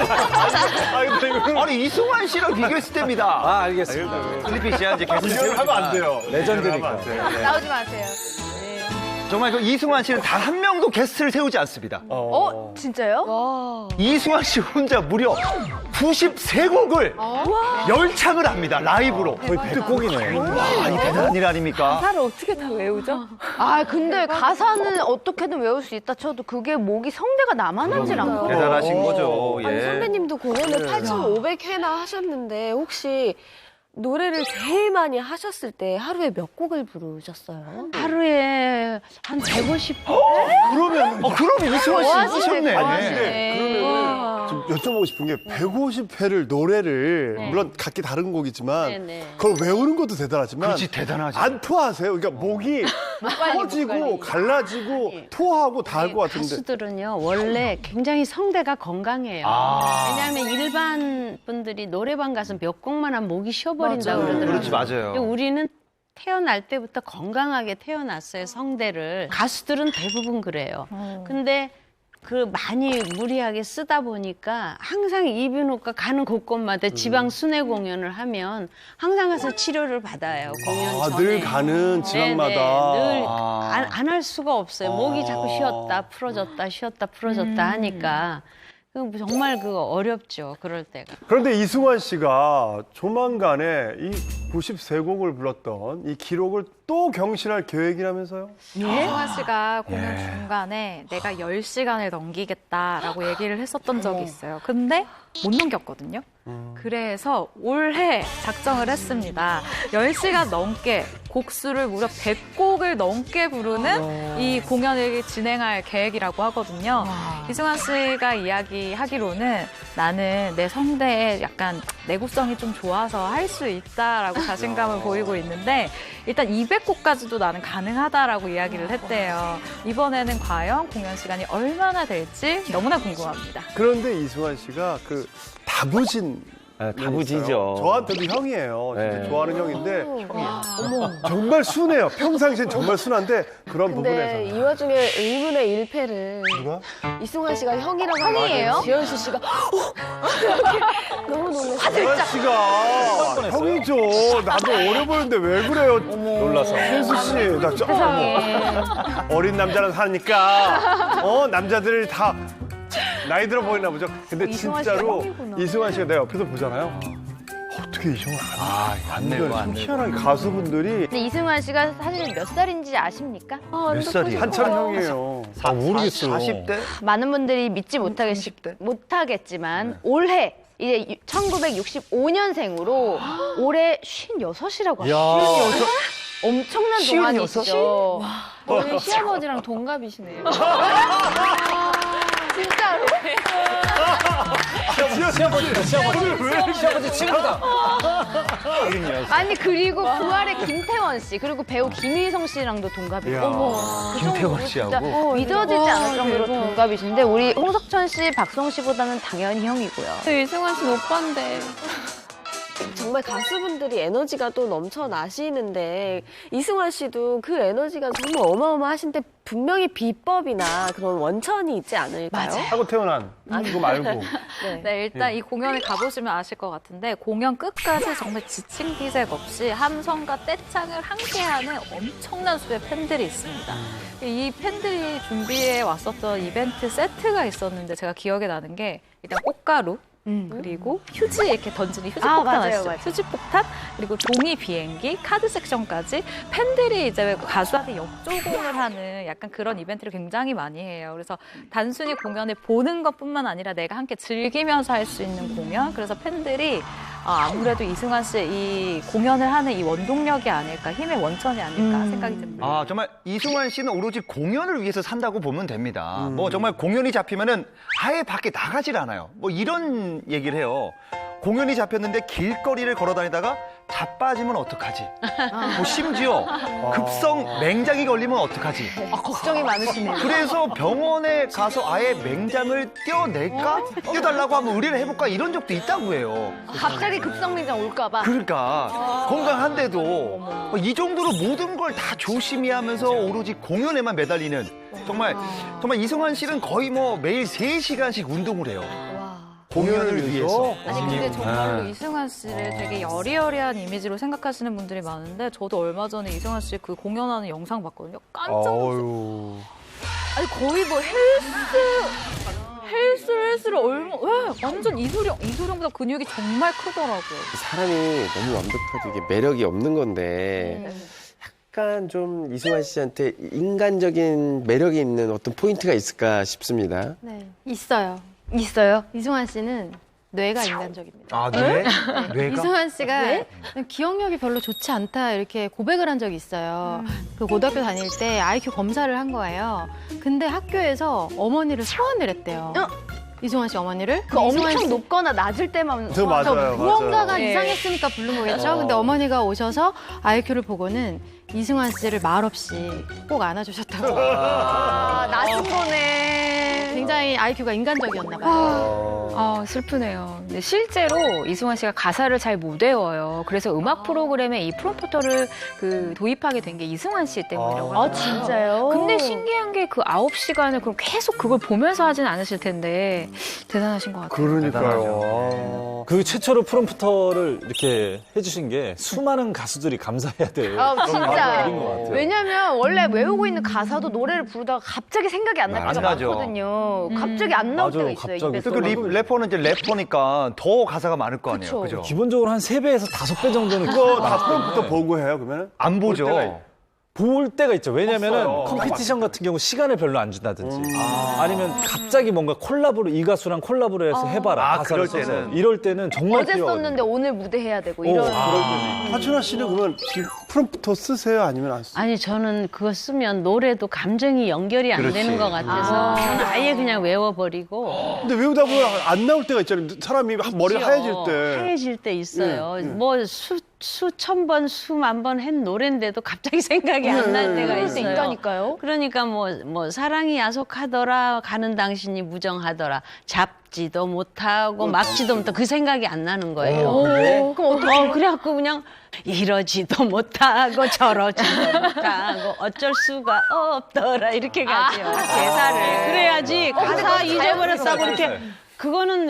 아니 이승환 씨랑 비교했을 때입니다. 알겠습니다. 슬리피 씨가 이제 계속 비교를 하면 안 돼요. 레전드니까. 나오지 마세요. 정말 그 이승환 씨는 단 한 명도 게스트를 세우지 않습니다. 진짜요? 이승환 씨 혼자 무려 93곡을 열창을 합니다. 라이브로. 거의 100곡이네. 와, 이 대단한 일 아닙니까? 가사를 어떻게 다 외우죠? 근데 가사는 어떻게든 외울 수 있다 쳐도 그게 목이 성대가 나만하질 않고. 대단하신 거죠. 아니, 예. 선배님도 공연을 8,500회나 하셨는데 혹시 노래를 제일 많이 하셨을 때 하루에 몇 곡을 부르셨어요? 하루에 한 150번. 그럼 이승환 씨 하셨네. 그러면 좀 여쭤보고 싶은 게 150회를 노래를 물론 각기 다른 곡이지만 그걸 외우는 것도 대단하지만 그렇지, 대단하지. 안 토하세요? 그러니까 목이 커지고 갈라지고 토하고 다 할 것 같은데. 가수들은요 원래 굉장히 성대가 건강해요. 왜냐하면 일반 분들이 노래방 가서 몇 곡만 하면 목이 쉬어버린다고 그러더라고요. 그렇지, 맞아요. 근데 우리는 태어날 때부터 건강하게 태어났어요, 성대를. 가수들은 대부분 그래요. 근데 그 많이 무리하게 쓰다 보니까 항상 이비인후과 가는 곳곳마다 지방 순회 공연을 하면 항상 가서 치료를 받아요. 공연 전에. 늘 가는 지방마다. 늘 안 할 수가 없어요. 목이 자꾸 쉬었다 풀어졌다 쉬었다 풀어졌다 하니까. 정말 어렵죠. 그럴 때가. 그런데 이승환 씨가 조만간에 이 93곡을 불렀던 이 기록을 또 경신할 계획이라면서요? 이승환 씨가 공연 중간에 내가 10시간을 넘기겠다라고 얘기를 했었던 적이 있어요. 근데 못 넘겼거든요. 그래서 올해 작정을 했습니다. 10시간 넘게 곡수를 무려 100곡을 넘게 부르는 이 공연을 진행할 계획이라고 하거든요. 이승환 씨가 이야기하기로는 나는 내 성대에 약간 내구성이 좀 좋아서 할 수 있다라고 자신감을 보이고 있는데 일단 200곡까지도 나는 가능하다라고 이야기를 했대요. 이번에는 과연 공연 시간이 얼마나 될지 너무나 궁금합니다. 그런데 이승환 씨가 다부진 다부지죠. 저한테도 형이에요. 진짜 네. 좋아하는 형인데 어머. 정말 순해요. 평상시엔 정말 순한데 그런 근데 부분에서 이 와중에 1분의 1패를 누가? 이승환 씨가 형이라고 형이에요? 하니까 지현수 씨가 너무 놀랐어요. 이승환 씨가 형이죠. 나도 어려 보이는데 왜 그래요? 놀라서. 현수 씨, 나 어머. 어린 남자랑 사니까 남자들이 다 나이 들어 보이나 보죠. 근데 진짜로 이승환 씨가 내가 옆에서 보잖아요. 어떻게 이 형을 안 늙어, 안 늙어. 희한하게 가수분들이 근데 이승환 씨가 사실 몇 살인지 아십니까? 몇 살이에요? 한참 형이에요. 모르겠어요. 40대? 많은 분들이 믿지 못하겠지만 올해 이제 1965년생으로 올해 56이라고 하시죠. 엄청난 동안이시죠. 저희 시아버지랑 동갑이시네요. 진짜로? 시아버지 친구다. 아니 그리고 부활의 김태원 씨 그리고 배우 김희성 씨랑도 동갑이에요. 어머, 김태원 씨하고? 진짜 믿어지지 않을 정도로 동갑이신데 우리 홍석천 씨, 박성 씨보다는 당연히 형이고요. 이승환 씨는 오빠인데. 정말 가수분들이 에너지가 또 넘쳐나시는데 이승환 씨도 그 에너지가 정말 어마어마하신데 분명히 비법이나 그런 원천이 있지 않을까요? 하고 태어난 그거 말고. 네, 일단 이 공연에 가보시면 아실 것 같은데 공연 끝까지 정말 지친 기색 없이 함성과 떼창을 함께하는 엄청난 수의 팬들이 있습니다. 이 팬들이 준비해 왔었던 이벤트 세트가 있었는데 제가 기억에 나는 게 일단 꽃가루 그리고 휴지 이렇게 던지는 휴지폭탄 아시죠? 휴지폭탄 그리고 종이 비행기, 카드 섹션까지 팬들이 이제 가수한테 역조공을 하는 약간 그런 이벤트를 굉장히 많이 해요. 그래서 단순히 공연을 보는 것뿐만 아니라 내가 함께 즐기면서 할 수 있는 공연. 그래서 팬들이 아무래도 이승환 씨 이 공연을 하는 이 원동력이 아닐까, 힘의 원천이 아닐까 생각이 듭니다. 정말 이승환 씨는 오로지 공연을 위해서 산다고 보면 됩니다. 뭐 정말 공연이 잡히면은 아예 밖에 나가질 않아요. 뭐 이런 얘기를 해요. 공연이 잡혔는데 길거리를 걸어 다니다가 자빠지면 어떡하지? 뭐 심지어 급성 맹장이 걸리면 어떡하지? 걱정이 많으시네요. 그래서 병원에 가서 아예 맹장을 떼어낼까? 떼어달라고 하면 의뢰를 해볼까? 이런 적도 있다고 해요. 갑자기 급성맹장 올까 봐. 그러니까 건강한데도 이 정도로 모든 걸 다 조심히 하면서 오로지 공연에만 매달리는 정말 이승환 씨는 거의 뭐 매일 3시간씩 운동을 해요. 공연을 위해서. 아니 근데 정말로 이승환 씨를 되게 여리여리한 이미지로 생각하시는 분들이 많은데 저도 얼마 전에 이승환 씨 그 공연하는 영상 봤거든요. 깜짝 놀랐어요. 아니 거의 뭐 헬스를 완전 이소룡보다 근육이 정말 크더라고요. 사람이 너무 완벽하고 이게 매력이 없는 건데 약간 좀 이승환 씨한테 인간적인 매력이 있는 어떤 포인트가 있을까 싶습니다. 네, 있어요. 이승환 씨는 뇌가 인간적입니다. 아, 뇌? 뇌가? 이승환 씨가 기억력이 별로 좋지 않다 이렇게 고백을 한 적이 있어요. 그 고등학교 다닐 때 IQ 검사를 한 거예요. 근데 학교에서 어머니를 소환을 했대요. 이승환 씨 어머니를. 그 엄청 높거나 낮을 때만 맞아요. 무언가가 네. 이상했으니까 부른 거겠죠. 근데 어머니가 오셔서 IQ를 보고는 이승환 씨를 말없이 꼭 안아주셨다고. 낮은 거네. 굉장히 IQ가 인간적이었나 봐요. 슬프네요. 근데 실제로 이승환 씨가 가사를 잘 못 외워요. 그래서 음악 프로그램에 이 프롬프터를 도입하게 된 게 이승환 씨 때문이라고 하더라고요. 진짜요? 근데 신기한 게 그 9시간을 그럼 계속 그걸 보면서 하진 않으실 텐데 대단하신 것 같아요. 그러니까요. 그 최초로 프롬프터를 이렇게 해주신 게 수많은 가수들이 감사해야 될 진짜. 일인 것 같아요. 왜냐면 원래 외우고 있는 가사도 노래를 부르다가 갑자기 생각이 안 날 때가 안 나죠. 많거든요. 갑자기 안 나올 때가 있어요. 갑자기. 입에서. 그 래퍼는 이제 래퍼니까 더 가사가 많을 거 아니에요. 그죠? 기본적으로 한 3배에서 5배 정도는 그거 다 처음부터 보고 해요, 그러면? 안 보죠. 볼 때가 있죠. 왜냐면은 없어요. 컴피티션 같은 경우 시간을 별로 안 준다든지 아니면 갑자기 뭔가 콜라보로 이 가수랑 콜라보로 해서 해봐라. 그럴 가사를 써서. 때는. 이럴 때는 정말 어제 필요하거든요. 썼는데 오늘 무대 해야 되고 이런. 하춘아 씨는 그러면 지금 프롬프터 쓰세요? 아니면 안 쓰세요? 아니 저는 그거 쓰면 노래도 감정이 연결이 안 그렇지. 되는 것 같아서 저는 아예 그냥 외워버리고. 근데 외우다 보면 안 나올 때가 있잖아요. 사람이 머리가 있지요. 하얘질 때. 하얘질 때 있어요. 예, 예. 뭐 수천 번, 수만 번 한 노래인데도 갑자기 생각이 안 날 때가 그럴 때 있어요. 있다니까요. 그러니까 뭐 사랑이 야속하더라, 가는 당신이 무정하더라, 잡지도 못하고 막지도 못하고 그 생각이 안 나는 거예요. 그럼 어떡해요? 그래갖고 그냥 이러지도 못하고 저러지도 못하고 어쩔 수가 없더라 이렇게 가지요. 대사를. 그래야지 가사 잊어버렸다고 이렇게. 그거는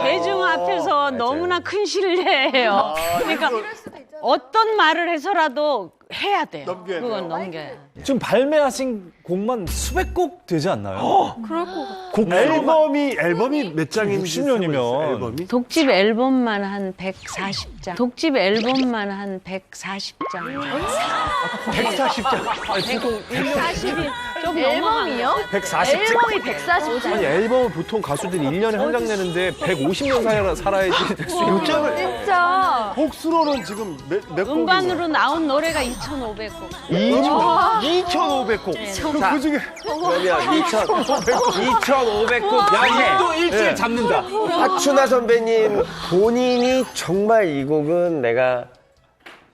대중 앞에서 너무나 큰 신뢰예요. 그러니까 어떤 말을 해서라도 해야 돼요. 그건 넘겨야 돼요. 지금 발매하신 곡만 수백 곡 되지 않나요? 그럴 것 같아요. 곡 앨범이 몇 장인지 60년이면 앨범이? 독집 앨범만 한 140장. 독집 앨범만 한 140장. 140장. 140이 좀 앨범이요? 140장. 앨범이 140장. 아니 앨범을 보통 가수들이 1년에 한 장 내는데 150년 살아야지 될 수 있는 거예요. 진짜. 곡수로는 지금 몇 곡이? 음반으로 나온 노래가 2,500곡. 2,500곡. 그 중에 그러면 2,500곡. 야, 이것도 일주일 잡는다. 하춘아 선배님 본인이 정말 이 곡은 내가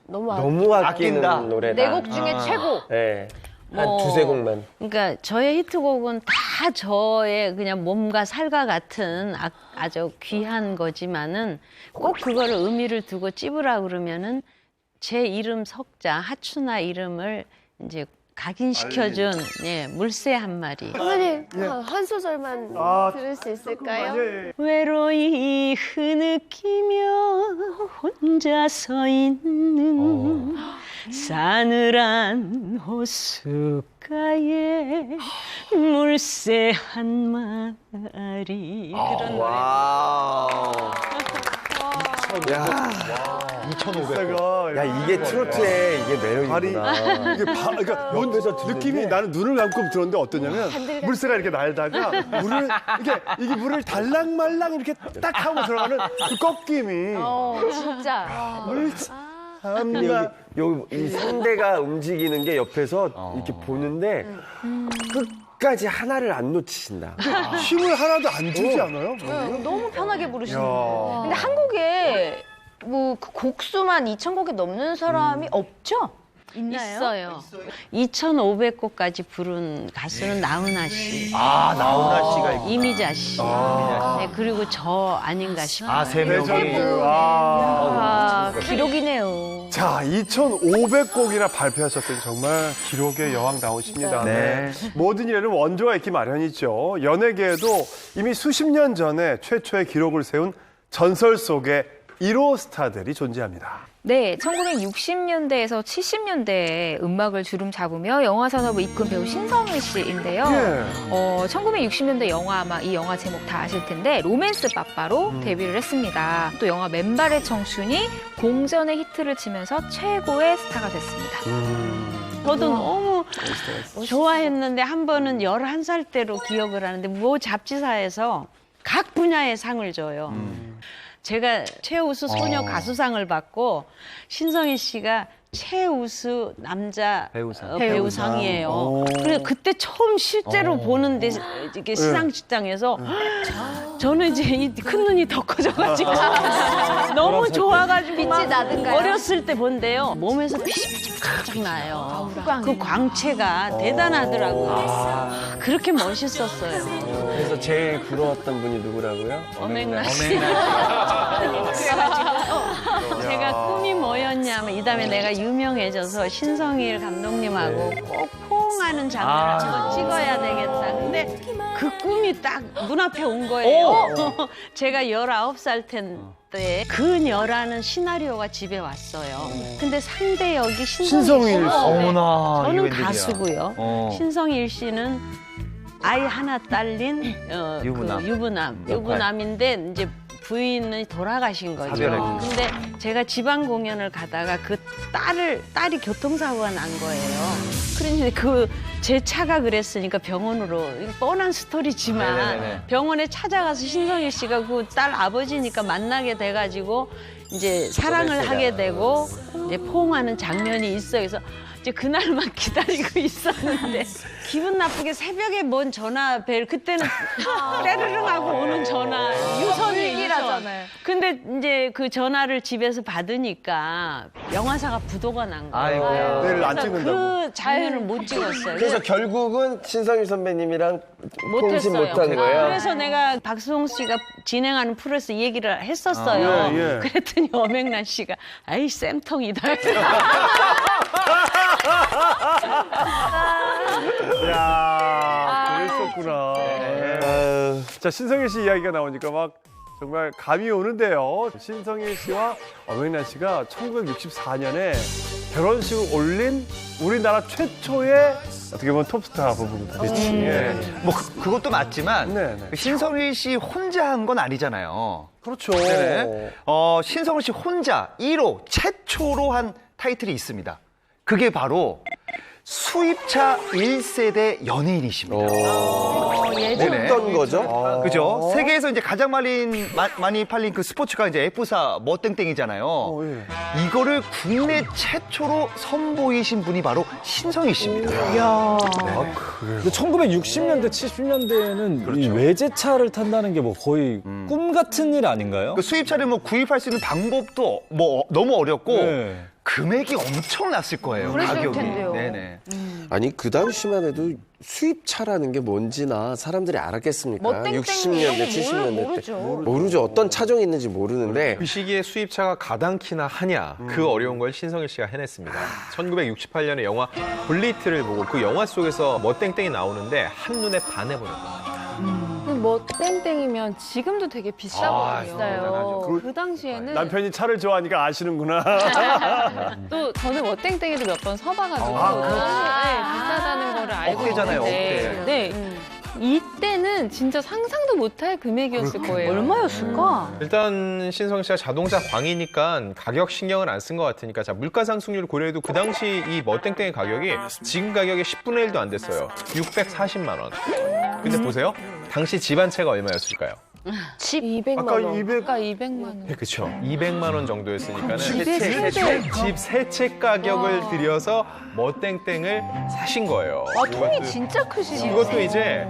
너무 아끼는 아낀다. 노래다. 내 곡 중에 최고. 네. 한 뭐, 두세 곡만. 그러니까 저의 히트곡은 다 저의 그냥 몸과 살과 같은 아주 귀한 거지만은 꼭 그거를 의미를 두고 찝으라 그러면은 제 이름 석자 하춘아 이름을 이제 각인시켜준 물새 한 마리. 선생님 한 소절만 들을 수 있을까요? 외로이 흐느끼며 혼자 서 있는 싸늘한 호숫가에 물새 한 마리. 그런 노래. 야, 2,500곡. 야 이게 트로트의 이게 매력이구나. 이게 그러니까 느낌이 나는 눈을 감고 들었는데 어떠냐면 물새가 이렇게 날다가 이게 물을 달랑말랑 이렇게 딱 하고 들어가는 그 꺾임이 진짜. 근데 여기 이 상대가 움직이는 게 옆에서 이렇게 보는데 끝까지 하나를 안 놓치신다. 힘을 하나도 안 주지 않아요? 너무 편하게 부르시는데. 근데 한국에 뭐 그 곡수만 2,000곡이 넘는 사람이 없죠? 있어요. 2,500곡까지 부른 가수는 나훈아 씨. 나훈아 씨가 있구나. 이미자 씨. 네, 그리고 저 아닌가 싶어요. 3명이. 기록이네요. 자, 2,500곡이나 발표하셨더니 정말 기록의 여왕 나오십니다. 네. 모든 일에는 원조가 있기 마련이죠. 연예계에도 이미 수십 년 전에 최초의 기록을 세운 전설 속의 1호 스타들이 존재합니다. 네, 1960년대에서 70년대에 음악을 주름 잡으며 영화 산업을 이끈 배우 신성일 씨인데요. 1960년대 영화 아마 이 영화 제목 다 아실 텐데 로맨스 빠빠로 데뷔를 했습니다. 또 영화 맨발의 청춘이 공전의 히트를 치면서 최고의 스타가 됐습니다. 저도 너무 좋아했는데 한 번은 11살 때로 기억을 하는데 모 잡지사에서 각 분야의 상을 줘요. 제가 최우수 소녀 가수상을 받고 신성일 씨가 최우수 남자 배우상이에요. 그래서 그때 처음 실제로 보는데 이게 시상식장에서 저는 이제 이 큰 눈이 더 커져가지고 너무 좋아가지고 빛이 나던가요? 어렸을 때 본데요. 몸에서 빛이 쫙 나요. 그 광채가 대단하더라고요. 그렇게 멋있었어요. 그래서 제일 부러웠던 분이 누구라고요? 어맹나 씨. 제가 꿈이 뭐였냐면 이 다음에 내가 유명해져서 신성일 감독님하고 꼭 포옹하는 장면을 한번 찍어야 되겠다. 근데 그 꿈이 딱 눈앞에 온 거예요. 제가 19살 텐데 그녀라는 시나리오가 집에 왔어요. 근데 상대 역이 신성일 씨. 어머나. 저는 이거 웬일이야. 가수고요. 신성일 씨는 아이 하나 딸린 유부남. 그 유부남인데 이제 부인이 돌아가신 거죠. 사별했군요. 근데 제가 지방 공연을 가다가 그 딸이 교통사고가 난 거예요. 그러니까 제 차가 그랬으니까 병원으로 뻔한 스토리지만 네네네. 병원에 찾아가서 신성일 씨가 그 딸 아버지니까 만나게 돼가지고 이제 사랑을 하게 되고 이제 포옹하는 장면이 있어요. 그래서 이제 그날만 기다리고 있었는데 기분 나쁘게 새벽에 뭔 전화 벨 그때는 때르릉 하고 오는 전화 유선이라잖아요. 근데 이제 그 전화를 집에서 받으니까 영화사가 부도가 난 거예요. 아이고야. 내일 안 그래서 찍는다고. 그 장면을 못 찍었어요. 그래서 결국은 신성일 선배님이랑 통신 못했어요. 못한 거예요. 그래서 내가 박수홍 씨가 진행하는 프로에서 이 얘기를 했었어요. 예. 그랬더니 엄앵란 씨가 아이 쌤통이다. 야, 그랬었구나. 네. 자, 신성일 씨 이야기가 나오니까 막 정말 감이 오는데요. 신성일 씨와 엄앵란 씨가 1964년에 결혼식을 올린 우리나라 최초의 어떻게 보면 톱스타 부부거든요. 네. 뭐 그것도 맞지만 그 신성일 씨 혼자 한 건 아니잖아요. 그렇죠. 네네. 신성일 씨 혼자 1호 최초로 한 타이틀이 있습니다. 그게 바로 수입차 1세대 연예인이십니다. 어떤 거죠? 그죠? 세계에서 이제 가장 많이 팔린 그 스포츠카 이제 F4 멋땡땡이잖아요. 이거를 국내 최초로 선보이신 분이 바로 신성일 씨입니다. 이야. 네. 근데 1960년대, 70년대에는 이 외제차를 탄다는 게 뭐 거의 꿈 같은 일 아닌가요? 그 수입차를 뭐 구입할 수 있는 방법도 뭐 너무 어렵고 네. 금액이 엄청났을 거예요. 그랬을 가격이. 텐데요. 네네. 아니 그 당시만 해도 수입차라는 게 뭔지나 사람들이 알았겠습니까? 멋땡땡 60년대, 이런 거 70년대 때 모르죠. 모르죠. 어떤 차종이 있는지 모르는데 그 시기에 수입차가 가당키나 하냐 그 어려운 걸 신성일 씨가 해냈습니다. 1968년에 영화 볼리트를 보고 그 영화 속에서 멋땡땡이 나오는데 한눈에 반해버렸거든요. 뭐 땡땡이면 지금도 되게 비싸거든요. 그 당시에는 남편이 차를 좋아하니까 아시는구나. 또 저는 뭐 땡땡이도 몇 번 서봐가지고 비싸다는 거를 알고 억대잖아요, 있는데 억대. 네. 이때는 진짜 상상도 못할 금액이었을 거예요. 얼마였을까? 일단 신성일 씨가 자동차 광이니까 가격 신경을 안 쓴 것 같으니까 자 물가 상승률을 고려해도 그 당시 이 멋땡땡의 가격이 지금 가격의 10분의 1도 안 됐어요. 640만 원. 근데 보세요. 당시 집 한 채가 얼마였을까요? 집 200만 아까 원. 200만 원. 그렇죠. 200만 원 정도였으니까는 집에 집 세 채 가격을 들여서 멋땡땡을 사신 거예요. 와, 통이 진짜 크시네요. 이것도 이제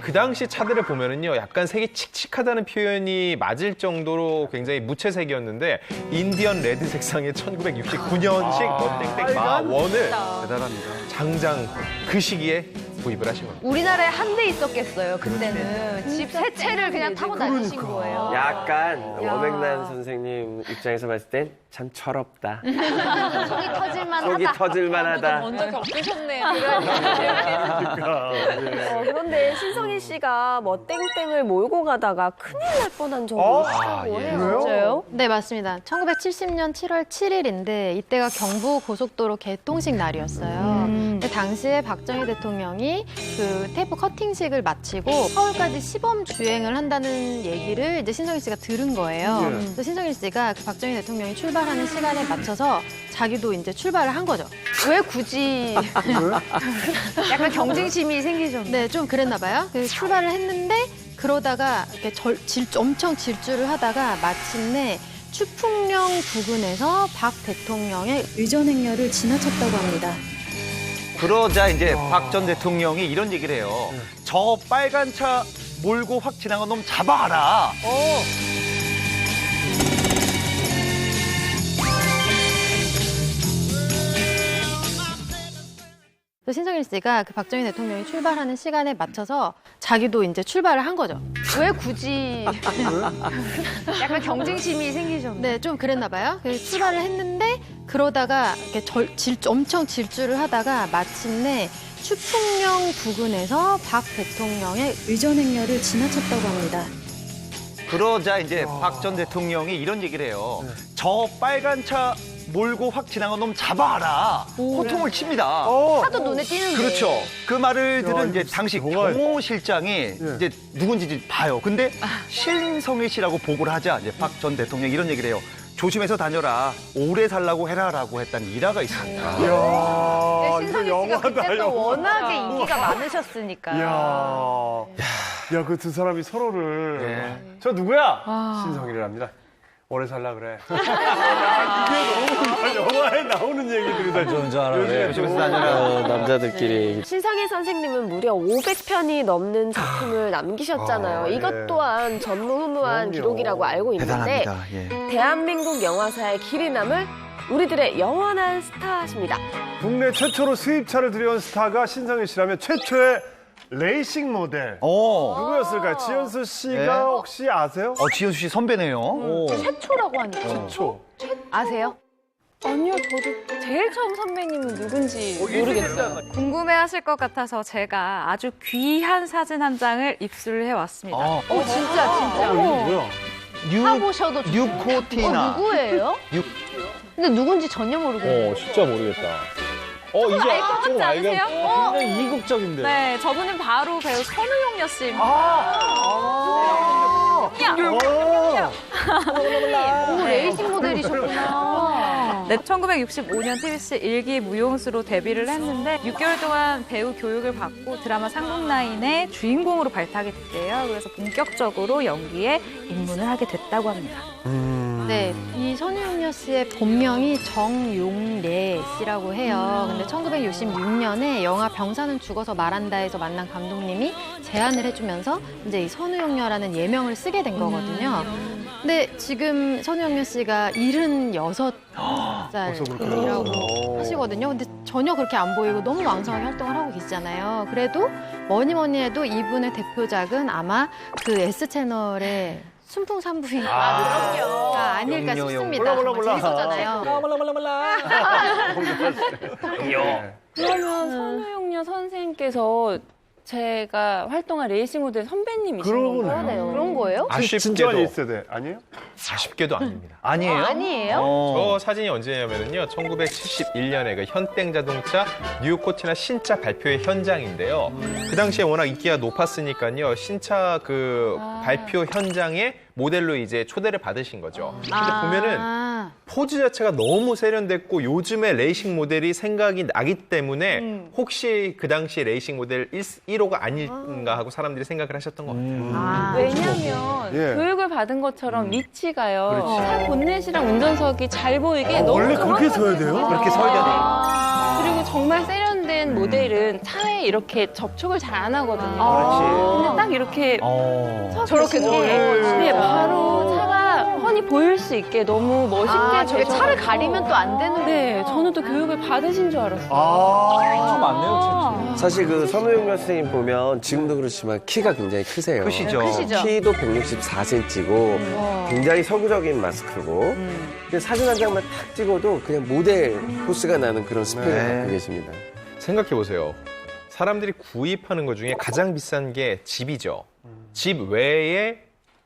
그 당시 차들을 보면은요, 약간 색이 칙칙하다는 표현이 맞을 정도로 굉장히 무채색이었는데 인디언 레드 색상의 1969년식 멋땡땡 마1을 대단합니다. 장장 그 시기에 구입을 하신 겁니다. 우리나라에 한 대 있었겠어요. 그때는 집 세 채를 그냥 타고 다니신 거예요. 약간 엄앵란 선생님 입장에서 봤을 땐 참 철없다. 속이 터질만하다. 속이 터질만하다. 먼저 겪으셨네요. 그런데 신성일 씨가 멋땡땡을 몰고 가다가 큰일 날 뻔한 적이 있다고 해요. 진짜요? 네, 맞습니다. 1970년 7월 7일인데 이때가 경부 고속도로 개통식 날이었어요. 근데 당시에 박정희 대통령이 그 테이프 커팅식을 마치고 서울까지 시범 주행을 한다는 얘기를 이제 신성일 씨가 들은 거예요. 그래서 신성일 씨가 그 박정희 대통령이 출발하는 시간에 맞춰서 자기도 이제 출발을 한 거죠. 왜 굳이 약간 경쟁심이 생기셨나요? 네, 좀 그랬나 봐요. 그래서 출발을 했는데 그러다가 이렇게 엄청 질주를 하다가 마침내 추풍령 부근에서 박 대통령의 의전 행렬을 지나쳤다고 합니다. 그러자 이제 박 전 대통령이 이런 얘기를 해요. 저 빨간 차 몰고 확 지나간 놈 잡아라. 신성일 씨가 그 박정희 대통령이 출발하는 시간에 맞춰서 자기도 이제 출발을 한 거죠. 왜 굳이 약간 경쟁심이 생기셨나요? 네, 좀 그랬나 봐요. 그래서 출발을 했는데 그러다가 이렇게 엄청 질주를 하다가 마침내 추풍령 부근에서 박 대통령의 의전 행렬을 지나쳤다고 합니다. 그러자 이제 박 전 대통령이 이런 얘기를 해요. 저 빨간 차 몰고 확 지나간 놈 잡아라. 호통을 칩니다. 하도 눈에 띄는데. 그렇죠. 그 말을 들은 이제 당시 경호실장이 이제 누군지 봐요. 근데 신성일 씨라고 보고를 하자 이제 박 전 대통령이 이런 얘기를 해요. 조심해서 다녀라. 오래 살라고 해라라고 했다는 일화가 있습니다. 이야, 네, 신성일 씨가 영화다, 그때 또 영화. 워낙에 인기가 많으셨으니까. 야, 그 두 사람이 서로를. 저 누구야? 신성일이랍니다. 오래 살라 그래. 이게 너무 영화에 나오는 얘기들이다. 요즘에 남자들끼리. 신성일 선생님은 무려 500편이 넘는 작품을 남기셨잖아요. 이것 또한 전무후무한 기록이라고 알고 있는데 대단합니다. 대한민국 영화사의 길이 남을 우리들의 영원한 스타십니다. 국내 최초로 수입차를 들여온 스타가 신성일 씨라면 최초의 레이싱 모델. 누구였을까요? 지현수 씨가 혹시 아세요? 지현수 씨 선배네요. 최초라고 하니까. 최초. 아세요? 아니요, 저도 제일 처음 선배님은 누군지 모르겠어요. 궁금해하실 것 같아서 제가 아주 귀한 사진 한 장을 입수를 해왔습니다. 진짜. 뭐야? 사보셔도 좋아요. 뉴코티나. 누구예요? 근데 누군지 전혀 모르겠어요. 진짜 모르겠다. 조금 알 것 같지 않으세요? 굉장히 이국적인데. 네, 저분은 바로 배우 선우용 여씨입니다. 오, 레이싱 모델이셨구나. 네, 1965년 TBC 일기 무용수로 데뷔를 했는데 6개월 동안 배우 교육을 받고 드라마 상국라인의 주인공으로 발탁이 됐대요. 그래서 본격적으로 연기에 입문을 하게 됐다고 합니다. 네, 이 선우용녀 씨의 본명이 정용래 씨라고 해요. 근데 1966년에 영화 병사는 죽어서 말한다에서 만난 감독님이 제안을 해주면서 이제 이 선우용녀라는 예명을 쓰게 된 거거든요. 근데 지금 선우용녀 씨가 76살이라고 하시거든요. 근데 전혀 그렇게 안 보이고 너무 왕성하게 활동을 하고 계시잖아요. 그래도 뭐니 해도 이분의 대표작은 아마 그 S채널의 순풍산부인가 아닐까 싶습니다. 재밌었잖아요. 그러면 선우용녀 선생님께서 제가 활동한 레이싱 모델 선배님이신 건가요? 그런 거예요? 진짜 1세대 아니에요? 아쉽게도 아닙니다. 아니에요? 아니에요? 저 사진이 언제냐면요. 1971년에 그 현땡 자동차 뉴코티나 신차 발표회 현장인데요. 그 당시에 워낙 인기가 높았으니까요. 신차 그 발표 현장에 모델로 이제 초대를 받으신 거죠. 근데 보면은 포즈 자체가 너무 세련됐고 요즘에 레이싱 모델이 생각이 나기 때문에 혹시 그 당시 레이싱 모델 1호가 아닌가 하고 사람들이 생각을 하셨던 것 같아요. 왜냐면 교육을 받은 것처럼 위치가요. 그렇지. 차 본넷이랑 운전석이 잘 보이게 너무 원래 그렇게 서야 돼요? 그렇게 서야 그리고 정말 세련된 모델은 차에 이렇게 접촉을 잘 안 하거든요. 근데 딱 이렇게 저렇게 네, 바로 차가 훤히 보일 수 있게 너무 멋있게 저게 차를 가리면 또 안 되는 네, 저는 또 교육을 받으신 줄 알았어요. 좀 많네요, 사실 그 선우용 선생님 보면 지금도 그렇지만 키가 굉장히 크세요. 크시죠. 키도 164cm고 굉장히 서구적인 마스크고 근데 사진 한 장만 탁 찍어도 그냥 모델 포스가 나는 그런 스펙을 갖고 계십니다. 생각해보세요. 사람들이 구입하는 것 중에 가장 비싼 게 집이죠. 집 외에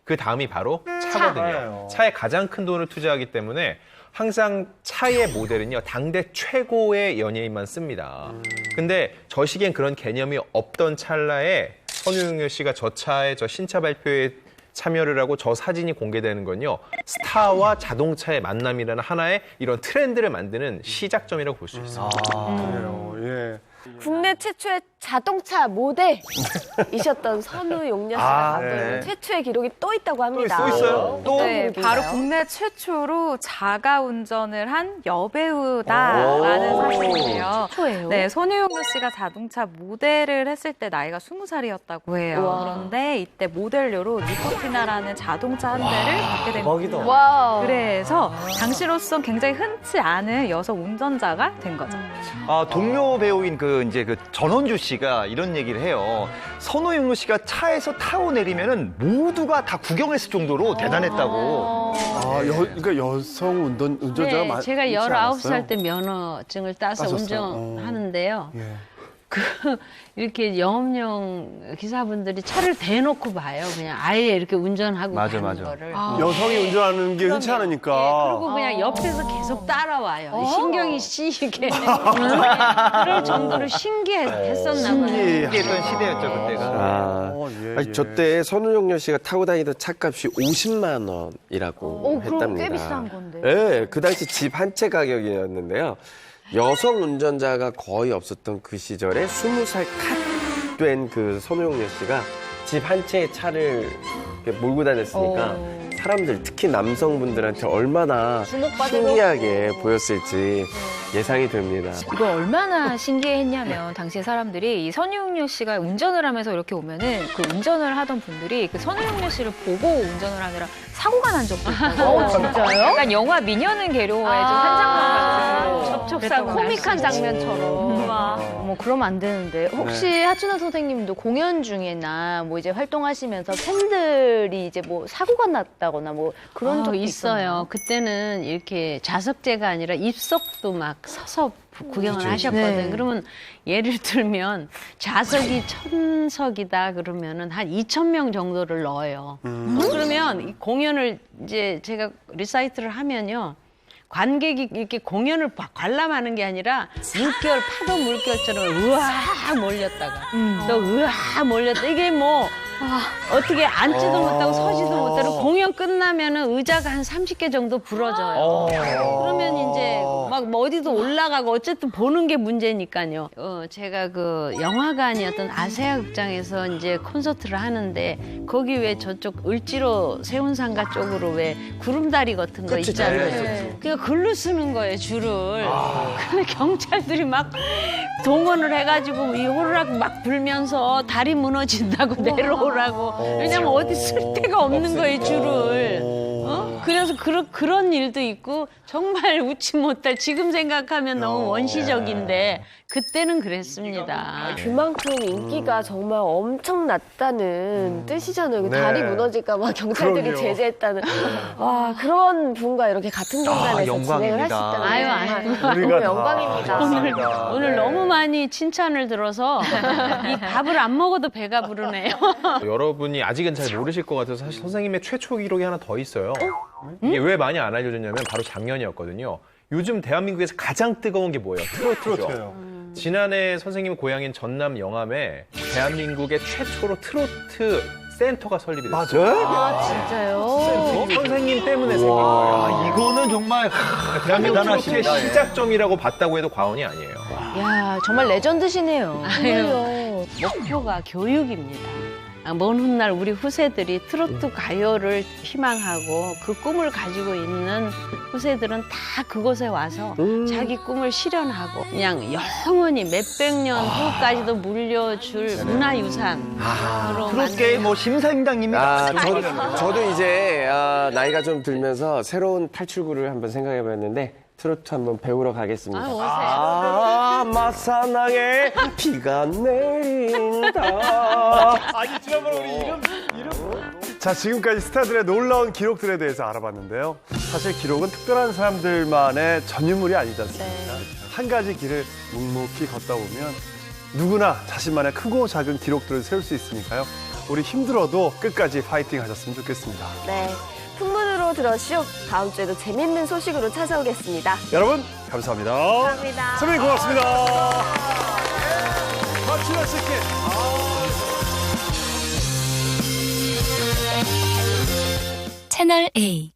그 다음이 바로 차거든요. 차에 가장 큰 돈을 투자하기 때문에 항상 차의 모델은요, 당대 최고의 연예인만 씁니다. 근데 저 시기엔 그런 개념이 없던 찰나에 선우용녀 씨가 저 차의 저 신차 발표에 참여를 하고 저 사진이 공개되는 건요, 스타와 자동차의 만남이라는 하나의 이런 트렌드를 만드는 시작점이라고 볼 수 있어요. 그래요. 예. 국내 최초의 자동차 모델이셨던 선우용녀 씨가 갖고 있는 최초의 기록이 또 있다고 합니다. 또 있어요? 또? 네, 바로 국내 최초로 자가 운전을 한 여배우다라는 사실이에요. 최초예요? 네, 손혜용녀 씨가 자동차 모델을 했을 때 나이가 20살이었다고 해요. 와. 그런데 이때 모델료로 니코티나라는 자동차 한 대를 받게 된 겁니다. 와. 그래서 당시로선 굉장히 흔치 않은 여성 운전자가 된 거죠. 동료 배우인 이제 전원주 씨가 이런 얘기를 해요. 선우용녀 씨가 차에서 타고 내리면은 모두가 다 구경했을 정도로 대단했다고. 그러니까 여성 운전자가 네, 많지 제가 않았어요? 19살 때 면허증을 따서 따셨어요? 운전하는데요. 이렇게 영업용 기사분들이 차를 대놓고 봐요. 그냥 아예 이렇게 운전하고 가는 거를. 여성이 운전하는 게 흔치 않으니까. 그리고 그냥 옆에서 계속 따라와요. 신경이 씌게. 그럴 정도로 신기했었나 봐요. 신기했던 시대였죠, 그때가. 아니, 저때 선우용렬 씨가 타고 다니던 차값이 50만 원이라고 그럼 했답니다. 꽤 비싼 건데. 네, 그 당시 집 한 채 가격이었는데요. 여성 운전자가 거의 없었던 그 시절에 20살 컷 된 그 선우용렬 씨가 집 한 채의 차를 이렇게 몰고 다녔으니까 사람들, 특히 남성분들한테 얼마나 신기하게 보였을지 예상이 됩니다. 이거 얼마나 신기했냐면 당시에 사람들이 이 선우용렬 씨가 운전을 하면서 이렇게 오면은 그 운전을 하던 분들이 그 선우용렬 씨를 보고 운전을 하느라 사고가 난 적도 있다고. 진짜요? 약간 영화 미녀는 괴로워의 좀 한 장면 같은 접촉사고 코믹한 장면처럼. 뭐 그러면 안 되는데 혹시 하춘아 선생님도 공연 중에나 뭐 이제 활동하시면서 팬들이 이제 뭐 사고가 났다거나 뭐 그런 적도 있어요. 그때는 이렇게 좌석제가 아니라 입석도 막 서서 구경을 그렇죠. 하셨거든. 네. 그러면 예를 들면 좌석이 1000석이다 그러면은 한 2000명 정도를 넣어요. 그러면 이 공연을 이제 제가 리사이트를 하면요. 관객이 이렇게 공연을 관람하는 게 아니라 물결, 파도 물결처럼 우와 몰렸다가 또 우와 몰렸다. 이게 뭐 어떻게 앉지도 못하고 서지도 못하고 공연 끝나면은 의자가 한 30개 정도 부러져요. 그러면 이제 막 뭐 어디도 올라가고 어쨌든 보는 게 문제니까요. 제가 그 영화관이었던 아세아 극장에서 이제 콘서트를 하는데 거기 왜 저쪽 을지로 세운상가 쪽으로 왜 구름다리 같은 거 있잖아요. 그러니까 글로 쓰는 거예요, 줄을. 근데 경찰들이 막 동원을 해가지고 이 호루라기 막 불면서 다리 무너진다고 내려오라고. 왜냐면 어디 쓸 데가 없는 거예요, 줄을. 그래서 그런 일도 있고 정말 웃지 못할, 지금 생각하면 너무 원시적인데 그때는 그랬습니다. 그만큼 인기가 정말 엄청났다는 뜻이잖아요. 네. 다리 무너질까 봐 경찰들이 그럼요. 제재했다는. 와, 그런 분과 이렇게 같은 공간에서 진행을 할 수 있다는 게 정말 너무 영광입니다. 오늘 너무 많이 칭찬을 들어서 이 밥을 안 먹어도 배가 부르네요. 여러분이 아직은 잘 모르실 것 같아서 사실 선생님의 최초 기록이 하나 더 있어요. 이게 왜 많이 안 알려졌냐면 바로 작년이었거든요. 요즘 대한민국에서 가장 뜨거운 게 뭐예요? 트로트죠. 지난해 선생님 고향인 전남 영암에 대한민국의 최초로 트로트 센터가 설립이 됐어요. 맞아요? 진짜요? 선생님 때문에 생긴 거예요. 이거는 정말 대한민국 트로트의 대단하십니다. 예. 시작점이라고 봤다고 해도 과언이 아니에요. 야, 정말 레전드시네요. 아유, 목표가 교육입니다. 먼 훗날 우리 후세들이 트로트 가요를 희망하고 그 꿈을 가지고 있는 후세들은 다 그곳에 와서 자기 꿈을 실현하고 그냥 영원히 몇백 년 후까지도 물려줄 문화유산. 트롯계의 뭐 심사임당입니다. 저도 이제 나이가 좀 들면서 새로운 탈출구를 한번 생각해봤는데 트로트 한번 배우러 가겠습니다. 마산항에 비가 내린다. 아니, 지난번에 우리 이름. 자, 지금까지 스타들의 놀라운 기록들에 대해서 알아봤는데요. 사실 기록은 특별한 사람들만의 전유물이 아니지 않습니까? 한 가지 길을 묵묵히 걷다 보면 누구나 자신만의 크고 작은 기록들을 세울 수 있으니까요. 우리 힘들어도 끝까지 파이팅 하셨으면 좋겠습니다. 네. 풍문으로 들었쇼. 다음 주에도 재밌는 소식으로 찾아오겠습니다. 여러분, 감사합니다. 감사합니다. 선배님 고맙습니다. 하춘아 씨께. 채널 A